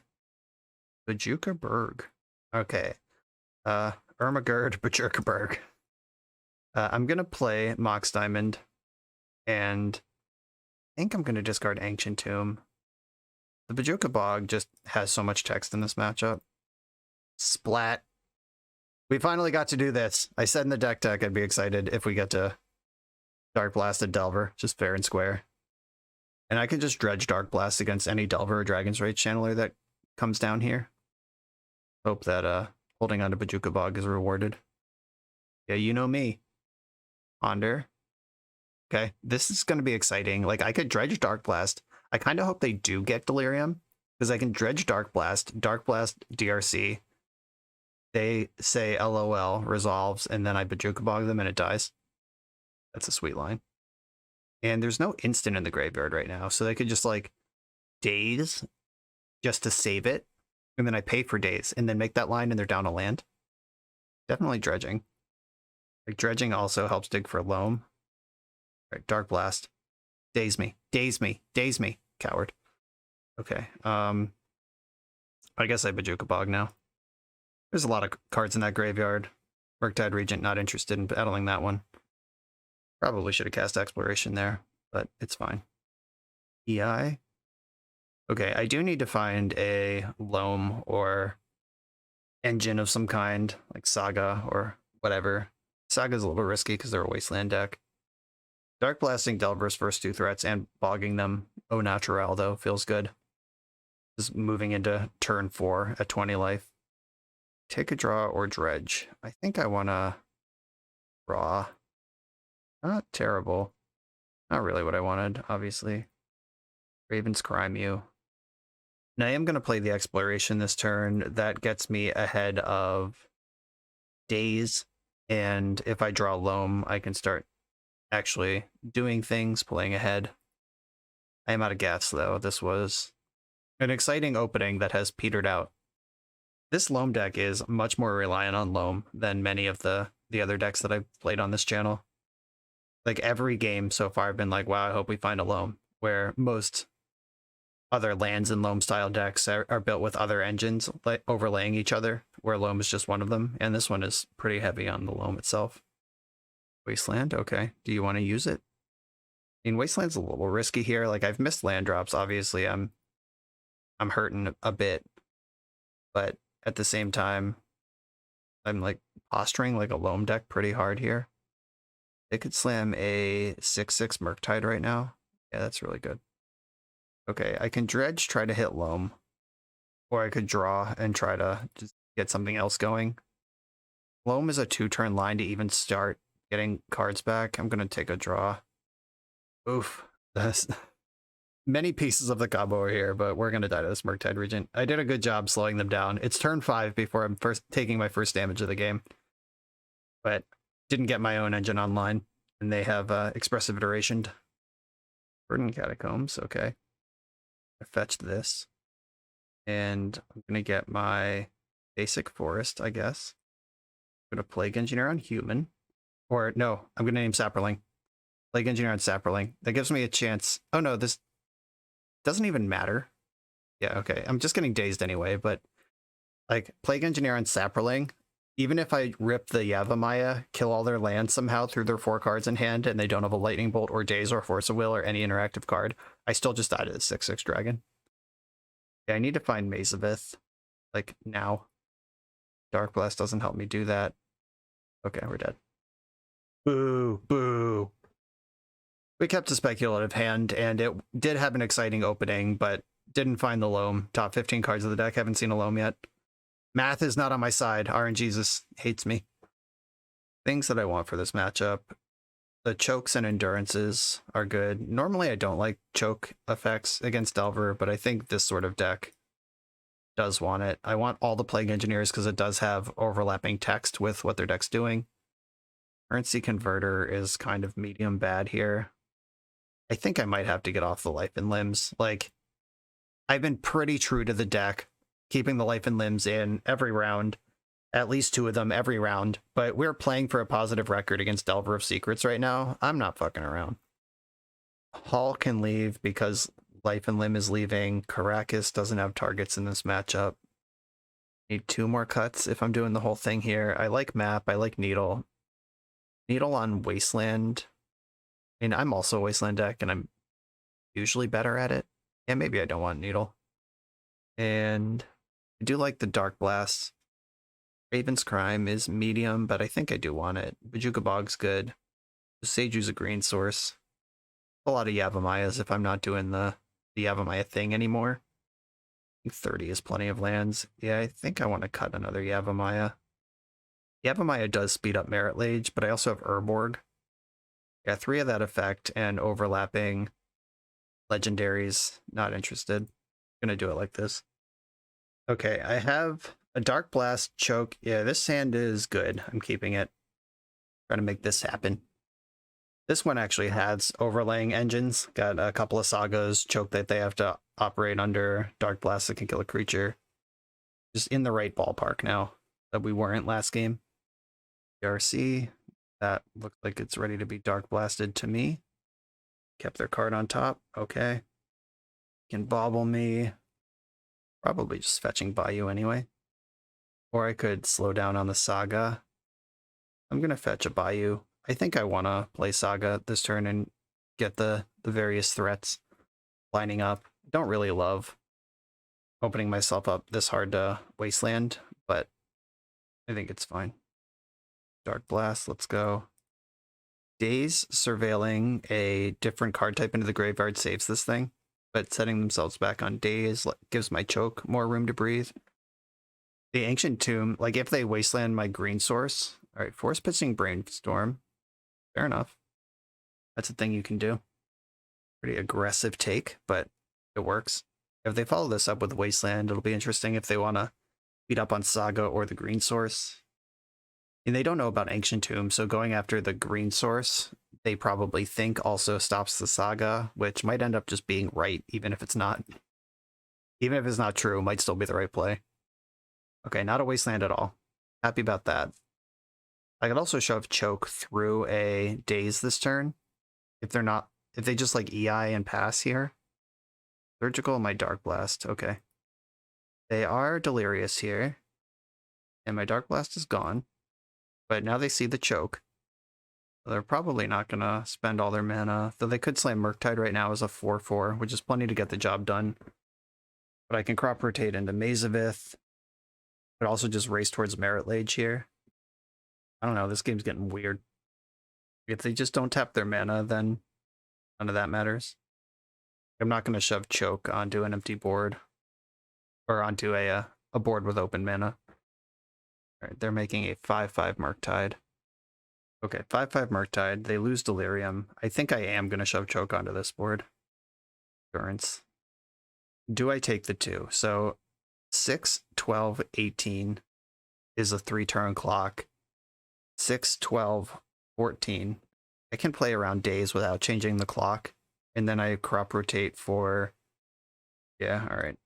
Bajuka Berg. Okay. Ermagerd Bajuka. I'm going to play Mox Diamond, and I think I'm going to discard Ancient Tomb. The Bajuka Bog just has so much text in this matchup. Splat. We finally got to do this. I said in the deck I'd be excited if we get to Dark Blasted Delver, just fair and square. And I can just dredge Dark Blast against any Delver or Dragon's Rage Channeler that comes down here. Hope that holding on to Bajuka Bog is rewarded. Yeah, you know me. Ponder. Okay, this is going to be exciting. Like, I could dredge Dark Blast. I kind of hope they do get Delirium, because I can dredge Dark Blast DRC. They say LOL, resolves, and then I Bajuka Bog them and it dies. That's a sweet line. And there's no instant in the graveyard right now, so they could just, like, daze just to save it, and then I pay for daze, and then make that line and they're down a land. Definitely dredging. Like, dredging also helps dig for loam. All right, Dark Blast. Daze me. Daze me. Daze me. Coward. Okay. I guess I Bajuka Bog now. There's a lot of cards in that graveyard. Murktide Regent, not interested in battling that one. Probably should have cast Exploration there, but it's fine. EI. Okay, I do need to find a loam or engine of some kind, like Saga or whatever. Saga's a little risky because they're a Wasteland deck. Dark Blasting Delver's first 2 threats and bogging them au naturel, though, feels good. Just moving into turn 4 at 20 life. Take a draw or dredge. I think I want to draw. Not terrible. Not really what I wanted, obviously. Raven's Crime You. And I am going to play the Exploration this turn. That gets me ahead of Daze. And if I draw Loam, I can start actually doing things, playing ahead. I am out of gas, though. This was an exciting opening that has petered out. This Loam deck is much more reliant on Loam than many of the other decks that I've played on this channel. Like, every game so far, I've been like, wow, I hope we find a Loam, where most other lands and Loam style decks are built with other engines like overlaying each other, where Loam is just one of them, and this one is pretty heavy on the Loam itself. Wasteland, okay. Do you want to use it? I mean, Wasteland's a little risky here. Like, I've missed land drops, obviously. I'm hurting a bit, but at the same time, I'm like posturing like a Loam deck pretty hard here. They could slam a 6/6 Murktide right now. Yeah, that's really good. Okay, I can dredge, try to hit Loam. Or I could draw and try to just get something else going. Loam is a 2-turn line to even start getting cards back. I'm going to take a draw. Oof. That's many pieces of the combo are here, but we're going to die to this Murktide Regent. I did a good job slowing them down. It's turn 5 before I'm taking my first damage of the game. But didn't get my own engine online, and they have expressive iterationed. Verdant Catacombs, okay. I fetched this, and I'm going to get my basic forest, I guess. I'm going to Plague Engineer on human. Or, no, I'm going to name Saproling. Plague Engineer on Saproling. That gives me a chance. Oh, no, this doesn't even matter. Yeah, okay. I'm just getting dazed anyway, but, like, Plague Engineer on Saproling, even if I rip the Yavimaya, kill all their lands somehow through their 4 cards in hand, and they don't have a Lightning Bolt or Daze or Force of Will or any interactive card, I still just die to the 6/6 dragon. Yeah, I need to find Mazavith, like, now. Dark Blast doesn't help me do that. Okay, we're dead. Boo, boo. We kept a speculative hand, and it did have an exciting opening, but didn't find the Loam. Top 15 cards of the deck, haven't seen a Loam yet. Math is not on my side. RNGesus hates me. Things that I want for this matchup. The chokes and endurances are good. Normally I don't like choke effects against Delver, but I think this sort of deck does want it. I want all the Plague Engineers because it does have overlapping text with what their deck's doing. Currency Converter is kind of medium bad here. I think I might have to get off the Life and Limbs. Like, I've been pretty true to the deck, keeping the Life and Limbs in every round, at least 2 of them every round, but we're playing for a positive record against Delver of Secrets right now. I'm not fucking around. Hall can leave because Life and Limb is leaving. Caracas doesn't have targets in this matchup. Need 2 more cuts if I'm doing the whole thing here. I like Map, I like Needle. Needle on Wasteland. I mean, I'm also a Wasteland deck, and I'm usually better at it. Yeah, maybe I don't want Needle. And I do like the Dark Blast. Raven's Crime is medium, but I think I do want it. Bajuka Bog's good. Seiju's a green source. A lot of Yavimayas if I'm not doing the Yavimaya thing anymore. I think 30 is plenty of lands. Yeah, I think I want to cut another Yavimaya. Yavimaya does speed up Merit Lage, but I also have Urborg. Yeah, 3 of that effect and overlapping legendaries. Not interested. Gonna do it like this. Okay, I have a Dark Blast choke. Yeah, this hand is good. I'm keeping it. Trying to make this happen. This one actually has overlaying engines. Got a couple of sagas, choke that they have to operate under, Dark Blast that can kill a creature. Just in the right ballpark now that we weren't last game. RC, that looks like it's ready to be Dark Blasted to me. Kept their card on top. Okay. Can bobble me. Probably just fetching Bayou anyway. Or I could slow down on the Saga. I'm going to fetch a Bayou. I think I want to play Saga this turn and get the various threats lining up. Don't really love opening myself up this hard to Wasteland, but I think it's fine. Dark Blast, let's go. Days surveilling a different card type into the graveyard saves this thing, but setting themselves back on Days gives my choke more room to breathe. The Ancient Tomb, like if they Wasteland my green source, all right, Force Pitching Brainstorm, fair enough. That's a thing you can do. Pretty aggressive take, but it works. If they follow this up with Wasteland, it'll be interesting if they want to beat up on Saga or the green source. And they don't know about Ancient Tomb, so going after the green source, they probably think also stops the Saga, which might end up just being right, even if it's not. Even if it's not true, it might still be the right play. Okay, not a Wasteland at all. Happy about that. I could also shove Choke through a Daze this turn. If they just like EI and pass here. Surgical, my Dark Blast, okay. They are Delirious here. And my Dark Blast is gone. But now they see the choke. So they're probably not going to spend all their mana. Though they could slam Murktide right now as a 4/4, which is plenty to get the job done. But I can crop rotate into Mazavith. But also just race towards Merit Lage here. I don't know, this game's getting weird. If they just don't tap their mana, then none of that matters. I'm not going to shove choke onto an empty board. Or onto a board with open mana. Alright, they're making a 5/5 Murktide. Okay, 5/5 Murktide. They lose Delirium. I think I am going to shove choke onto this board. Endurance. Do I take the 2? So 6, 12, 18 is a 3-turn clock. 6, 12, 14. I can play around Days without changing the clock. And then I crop rotate for... Yeah, alright.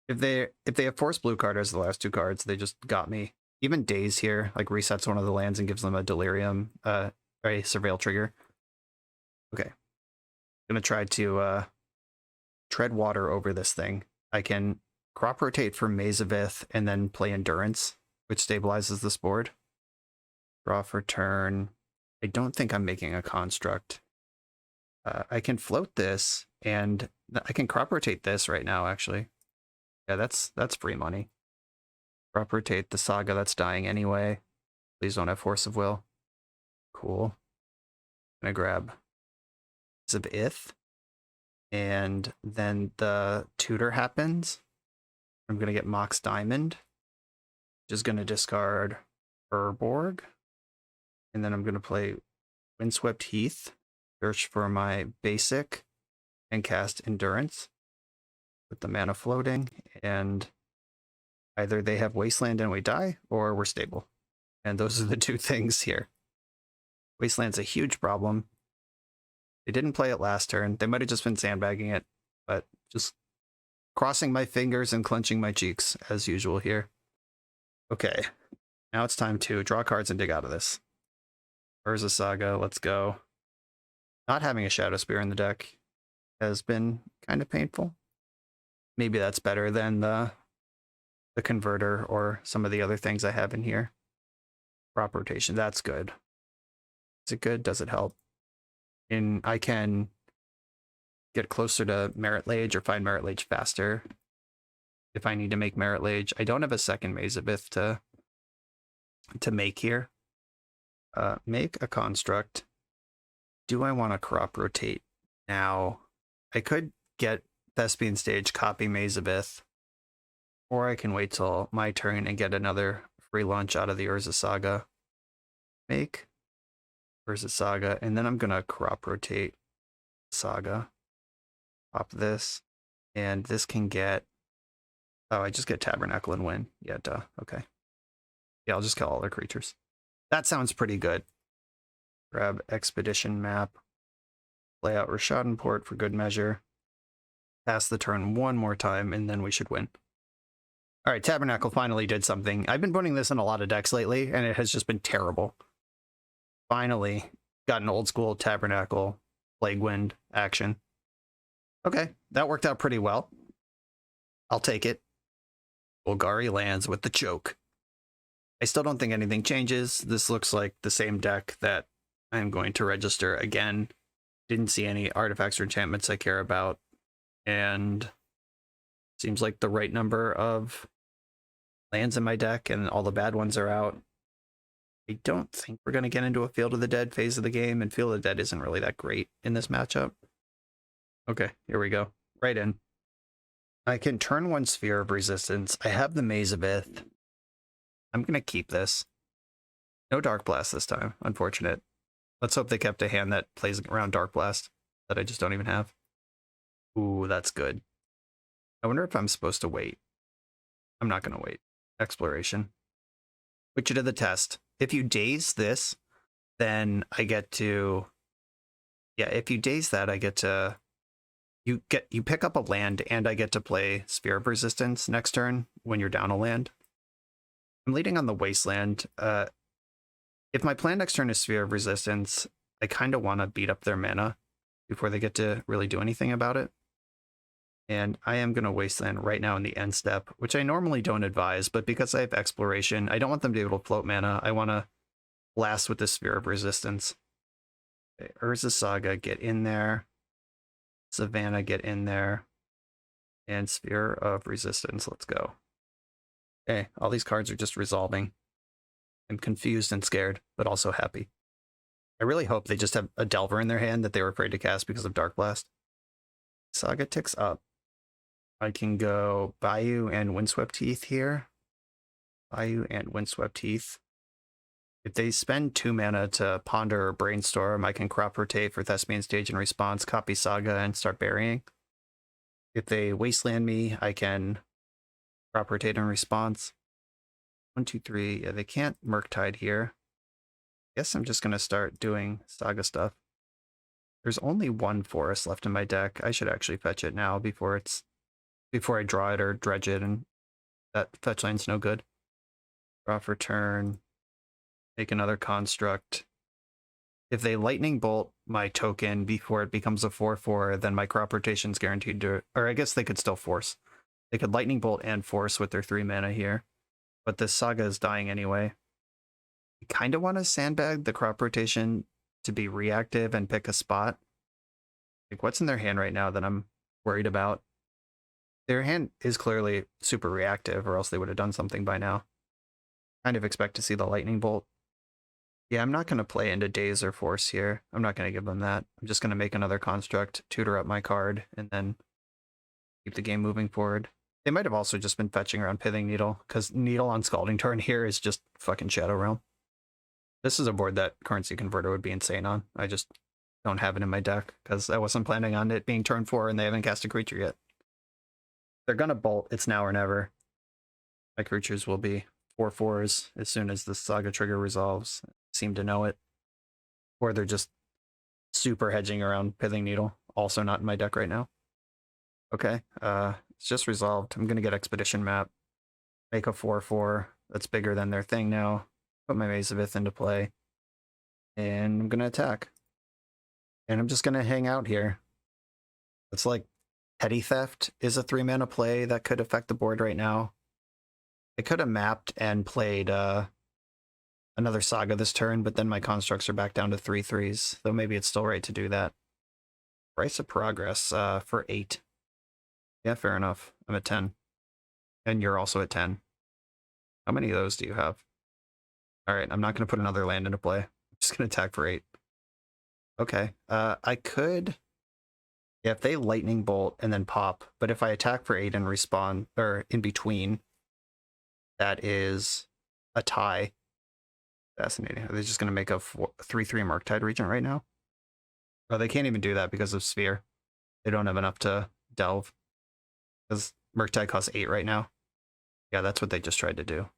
If they have Force Blue card as the last 2 cards, they just got me. Even Daze here, like resets one of the lands and gives them a Delirium, or a Surveil trigger. Okay. Gonna try to tread water over this thing. I can crop rotate for Mazavith and then play Endurance, which stabilizes this board. Draw for turn. I don't think I'm making a construct. I can float this, and I can crop rotate this right now, actually. Yeah, that's free money. Crop rotate the Saga that's dying anyway. Please don't have Force of Will. Cool. I'm gonna grab Zabith. And then the tutor happens. I'm gonna get Mox Diamond. Just gonna discard Urborg. And then I'm gonna play Windswept Heath. Search for my basic and cast Endurance. With the mana floating, and either they have Wasteland and we die, or we're stable. And those are the 2 things here. Wasteland's a huge problem. They didn't play it last turn. They might have just been sandbagging it, but just crossing my fingers and clenching my cheeks, as usual here. Okay, now it's time to draw cards and dig out of this. Urza Saga, let's go. Not having a Shadow Spear in the deck has been kind of painful. Maybe that's better than the converter or some of the other things I have in here. Crop rotation, that's good. Is it good? Does it help? And I can get closer to Merit Lage or find Merit Lage faster if I need to make Merit Lage. I don't have a second Mazavith to make here. Make a construct. Do I want to crop rotate now? I could get Thespian Stage, copy Mazavith, Or I can wait till my turn and get another free lunch out of the Urza Saga. Make Urza Saga, and then I'm gonna crop rotate Saga. Pop this, and this can get... Oh, I just get Tabernacle and win. Yeah, duh. Okay. Yeah, I'll just kill all their creatures. That sounds pretty good. Grab Expedition Map. Play out Rishadan Port for good measure. Pass the turn one more time, and then we should win. All right, Tabernacle finally did something. I've been putting this in a lot of decks lately, and it has just been terrible. Finally got an old school Tabernacle Plague Wind action. Okay, that worked out pretty well. I'll take it. Golgari lands with the choke. I still don't think anything changes. This looks like the same deck that I'm going to register again. Didn't see any artifacts or enchantments I care about. And seems like the right number of lands in my deck, and all the bad ones are out. I don't think we're going to get into a Field of the Dead phase of the game, and Field of the Dead isn't really that great in this matchup. Okay, here we go. Right in. I can turn one Sphere of Resistance. I have the Maze of Ith. I'm going to keep this. No Dark Blast this time. Unfortunate. Let's hope they kept a hand that plays around Dark Blast that I just don't even have. Ooh, that's good. I wonder if I'm supposed to wait. I'm not going to wait. Exploration. Put you to the test. If you daze this, then I get to... Yeah, if you daze that, I get to... You pick up a land, and I get to play Sphere of Resistance next turn when you're down a land. I'm leading on the Wasteland. If my plan next turn is Sphere of Resistance, I kind of want to beat up their mana before they get to really do anything about it. And I am going to Wasteland right now in the end step, which I normally don't advise, but because I have Exploration, I don't want them to be able to float mana. I want to blast with the Sphere of Resistance. Okay, Urza Saga, get in there. Savannah, get in there. And Sphere of Resistance, let's go. Okay, all these cards are just resolving. I'm confused and scared, but also happy. I really hope they just have a Delver in their hand that they were afraid to cast because of Dark Blast. Saga ticks up. I can go Bayou and Windswept Heath here. Bayou and Windswept Heath. If they spend 2 mana to Ponder or Brainstorm, I can crop rotate for Thespian Stage in response, copy Saga, and start burying. If they Wasteland me, I can crop rotate in response. 1, 2, 3. Yeah, they can't Murktide here. Guess I'm just going to start doing Saga stuff. There's only 1 forest left in my deck. I should actually fetch it now before I draw it or dredge it, and that fetch line's no good. Draw for turn. Make another construct. If they Lightning Bolt my token before it becomes a 4/4, then my crop rotation's guaranteed to... Or I guess they could still force. They could Lightning Bolt and force with their 3 mana here. But this Saga is dying anyway. I kind of want to sandbag the crop rotation to be reactive and pick a spot. Like, what's in their hand right now that I'm worried about? Their hand is clearly super reactive, or else they would have done something by now. Kind of expect to see the Lightning Bolt. Yeah, I'm not going to play into Daze or Force here. I'm not going to give them that. I'm just going to make another construct, tutor up my card, and then keep the game moving forward. They might have also just been fetching around Pithing Needle, because Needle on Scalding Tarn here is just fucking Shadow Realm. This is a board that Currency Converter would be insane on. I just don't have it in my deck, because I wasn't planning on it being turn 4 and they haven't cast a creature yet. They're going to bolt. It's now or never. My creatures will be 4/4s as soon as the Saga trigger resolves. Seem to know it. Or they're just super hedging around Pithing Needle. Also not in my deck right now. Okay, it's just resolved. I'm going to get Expedition Map. Make a 4/4 that's bigger than their thing now. Put my Maze of Ith into play. And I'm going to attack. And I'm just going to hang out here. It's like Petty Theft is a 3-mana play that could affect the board right now. I could have mapped and played another Saga this turn, but then my constructs are back down to 3/3s, though maybe it's still right to do that. Price of Progress for 8. Yeah, fair enough. I'm at 10. And you're also at 10. How many of those do you have? Alright, I'm not going to put another land into play. I'm just going to attack for 8. Okay, I could Yeah, if they lightning bolt and then pop, but if I attack for 8 and respawn, or in between, that is a tie. Fascinating. Are they just going to make a 3/3 Murktide Regent right now? Oh, they can't even do that because of Sphere. They don't have enough to delve. Because Murktide costs 8 right now. Yeah, that's what they just tried to do.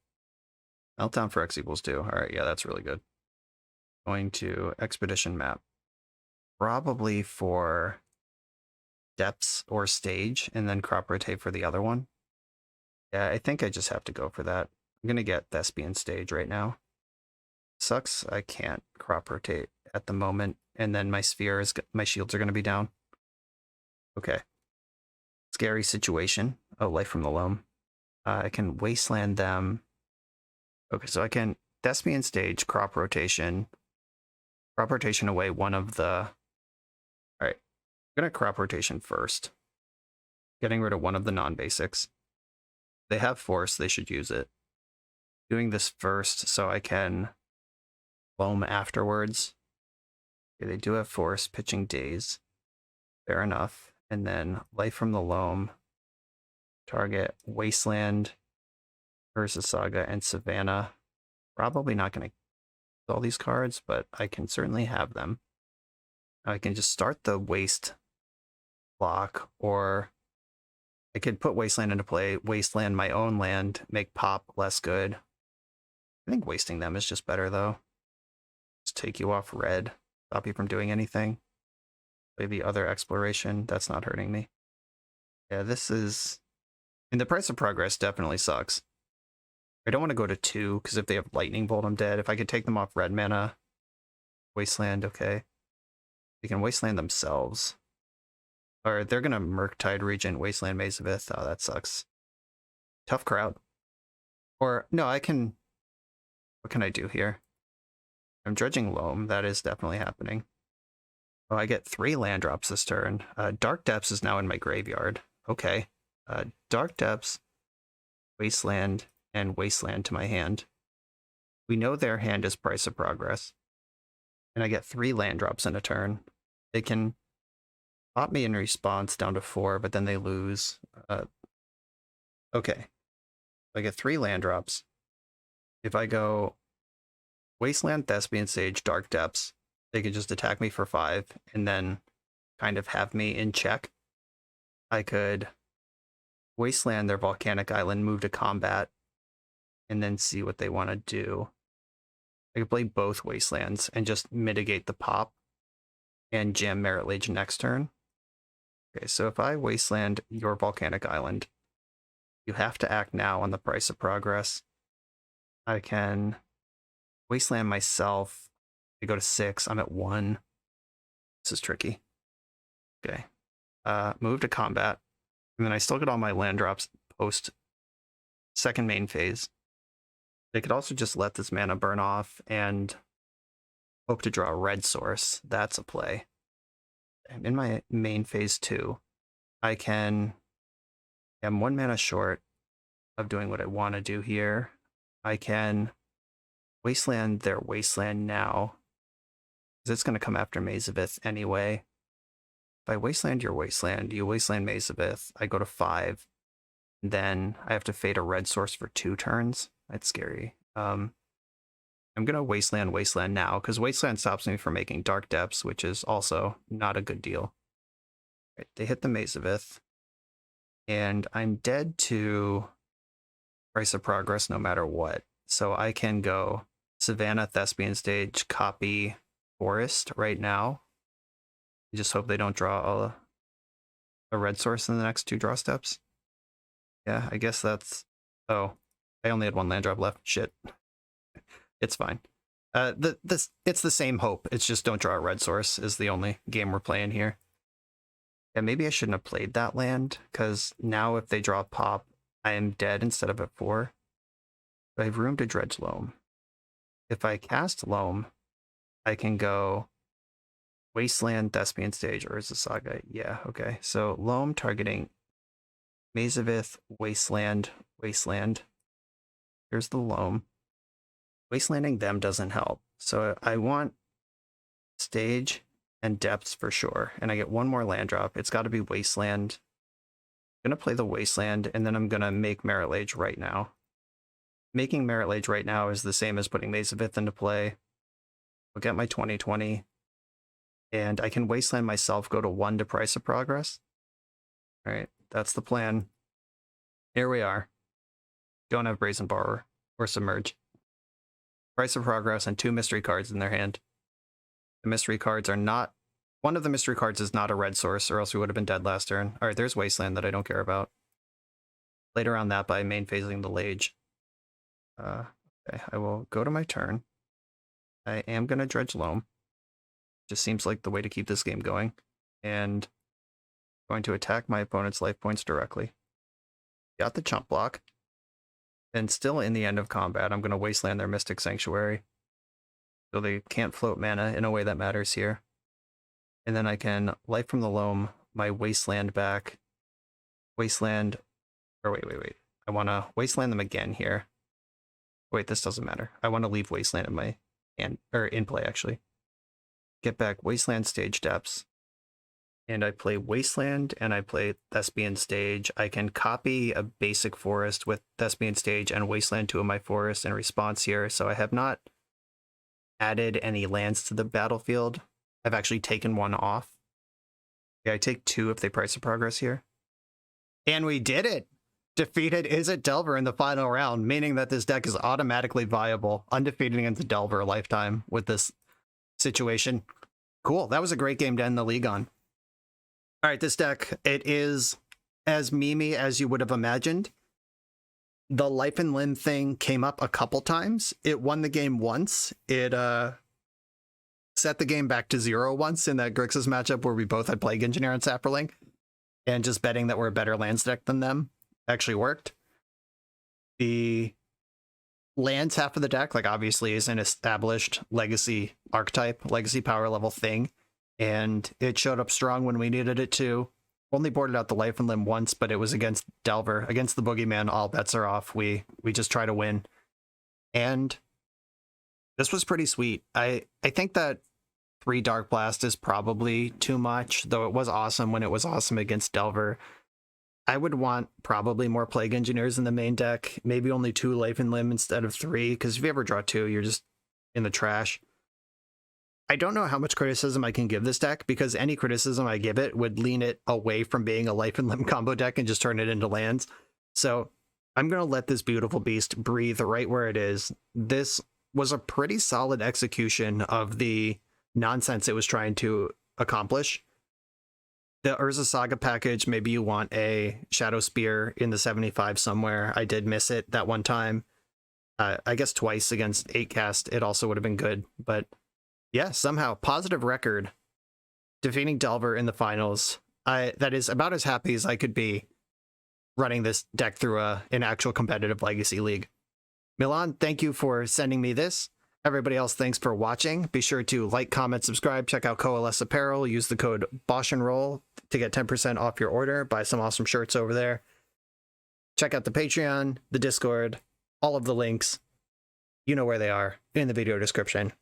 Meltdown for X equals 2. Alright, yeah, that's really good. Going to Expedition map. Probably for depths or stage, and then crop rotate for the other one. Yeah, I think I just have to go for that. I'm gonna get Thespian stage right now. Sucks I can't crop rotate at the moment, and then my shields are gonna be down. Okay. Scary situation. Oh, Life from the Loam. I can wasteland them. Okay, so I can Thespian stage, crop rotation away one of the... Alright, I'm gonna crop rotation first. Getting rid of one of the non-basics. They have force, they should use it. Doing this first so I can loam afterwards. Okay, they do have force, pitching Daze. Fair enough. And then Life from the Loam. Target Wasteland, Urza Saga, and Savannah. Probably not going to use all these cards, but I can certainly have them. I can just start the waste block, or I could put Wasteland into play, Wasteland my own land, make pop less good. I think wasting them is just better, though. Just take you off red, stop you from doing anything. Maybe other exploration, that's not hurting me. Yeah, this is... And the price of progress definitely sucks. I don't want to go to 2, because if they have Lightning Bolt, I'm dead. If I could take them off red mana, Wasteland, okay. They can Wasteland themselves. Or they're going to Murktide Regent, Wasteland Maze of Ith. Oh, that sucks. Tough crowd. Or, no, I can... What can I do here? I'm dredging Loam. That is definitely happening. Oh, I get 3 land drops this turn. Dark Depths is now in my graveyard. Okay. Dark Depths, Wasteland, and Wasteland to my hand. We know their hand is Price of Progress. And I get 3 land drops in a turn. They can pop me in response down to 4, but then they lose. Okay. I get 3 land drops. If I go Wasteland, Thespian Sage, Dark Depths, they can just attack me for 5 and then kind of have me in check. I could Wasteland their Volcanic Island, move to combat, and then see what they want to do. I could play both Wastelands and just mitigate the pop and jam Merit Lage next turn. Okay, so if I Wasteland your Volcanic Island, you have to act now on the Price of Progress. I can Wasteland myself. I go to 6, I'm at 1. This is tricky. Okay. Move to combat. And then I still get all my land drops post second main phase. They could also just let this mana burn off and hope to draw a red source. That's a play. In my main phase 2, I am 1 mana short of doing what I want to do here. I can Wasteland their Wasteland now, because it's going to come after Maze of Ith anyway. If I Wasteland your Wasteland, you Wasteland Maze of Ith, I go to 5. Then I have to fade a red source for 2 turns. That's scary. I'm going to Wasteland now, because Wasteland stops me from making Dark Depths, which is also not a good deal. Right, they hit the Maze of Ith, and I'm dead to Price of Progress no matter what. So I can go Savannah, Thespian Stage, copy Forest right now. I just hope they don't draw a red source in the next 2 draw steps. Yeah, I guess that's... Oh, I only had 1 land drop left. Shit. It's fine. It's the same hope. It's just don't draw a red source is the only game we're playing here. Yeah, maybe I shouldn't have played that land, because now if they draw pop, I am dead instead of at 4. But I have room to dredge Loam. If I cast Loam, I can go Wasteland, Thespian Stage, or Urza Saga. Yeah, okay. So Loam targeting Maze of Ith, Wasteland, Wasteland. Here's the Loam. Wastelanding them doesn't help. So I want Stage and depths for sure. And I get one more land drop. It's got to be Wasteland. I'm going to play the Wasteland, and then I'm going to make Merit Lage right now. Making Merit Lage right now is the same as putting Maze of Ith into play. I'll get my 2020, and I can Wasteland myself, go to 1 to Price of Progress. All right, that's the plan. Here we are. Don't have Brazen Borrower or Submerge. Price of Progress and 2 mystery cards in their hand. The mystery cards are not... One of the mystery cards is not a red source, or else we would have been dead last turn. All right, there's Wasteland that I don't care about. Later on that by main phasing the Lage. Okay, I will go to my turn. I am going to Dredge Loam. Just seems like the way to keep this game going. And I'm going to attack my opponent's life points directly. Got the chump block. And still in the end of combat, I'm going to Wasteland their Mystic Sanctuary. So they can't float mana in a way that matters here. And then I can Life from the Loam my Wasteland back. Wasteland... Or wait. I want to Wasteland them again here. Wait, this doesn't matter. I want to leave Wasteland in my hand, or in play, actually. Get back Wasteland Stage Depths. And I play Wasteland, and I play Thespian Stage. I can copy a basic forest with Thespian Stage and Wasteland 2 of my forests in response here, so I have not added any lands to the battlefield. I've actually taken one off. Yeah, I take 2 if they Price of Progress here. And we did it! Defeated Izzet Delver in the final round, meaning that this deck is automatically viable, undefeated against Delver a lifetime with this situation. Cool, that was a great game to end the league on. All right, this deck, it is as memey as you would have imagined. The Life and Limb thing came up a couple times. It won the game once. It set the game back to 0 once in that Grixis matchup where we both had Plague Engineer and SAPROLING. And just betting that we're a better lands deck than them actually worked. The lands half of the deck, like, obviously is an established legacy archetype, legacy power level thing. And it showed up strong when we needed it to. Only boarded out the Life and Limb once, but it was against Delver. Against the Boogeyman, all bets are off. We just try to win. And this was pretty sweet. I think that 3 Dark Blast is probably too much, though it was awesome when it was awesome against Delver. I would want probably more Plague Engineers in the main deck. Maybe only 2 Life and Limb instead of 3, because if you ever draw 2, you're just in the trash. I don't know how much criticism I can give this deck, because any criticism I give it would lean it away from being a Life and Limb combo deck and just turn it into lands. So I'm going to let this beautiful beast breathe right where it is. This was a pretty solid execution of the nonsense it was trying to accomplish. The Urza Saga package, maybe you want a Shadow Spear in the 75 somewhere. I did miss it that one time. I guess twice against 8-cast, it also would have been good, but yeah, somehow positive record, defeating Delver in the finals. That is about as happy as I could be running this deck through an actual competitive Legacy League. Milan, thank you for sending me this. Everybody else, thanks for watching. Be sure to like, comment, subscribe, check out Coalesce Apparel, use the code BoshNRoll to get 10% off your order, buy some awesome shirts over there. Check out the Patreon, the Discord, all of the links. You know where they are in the video description.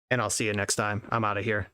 And I'll see you next time. I'm out of here.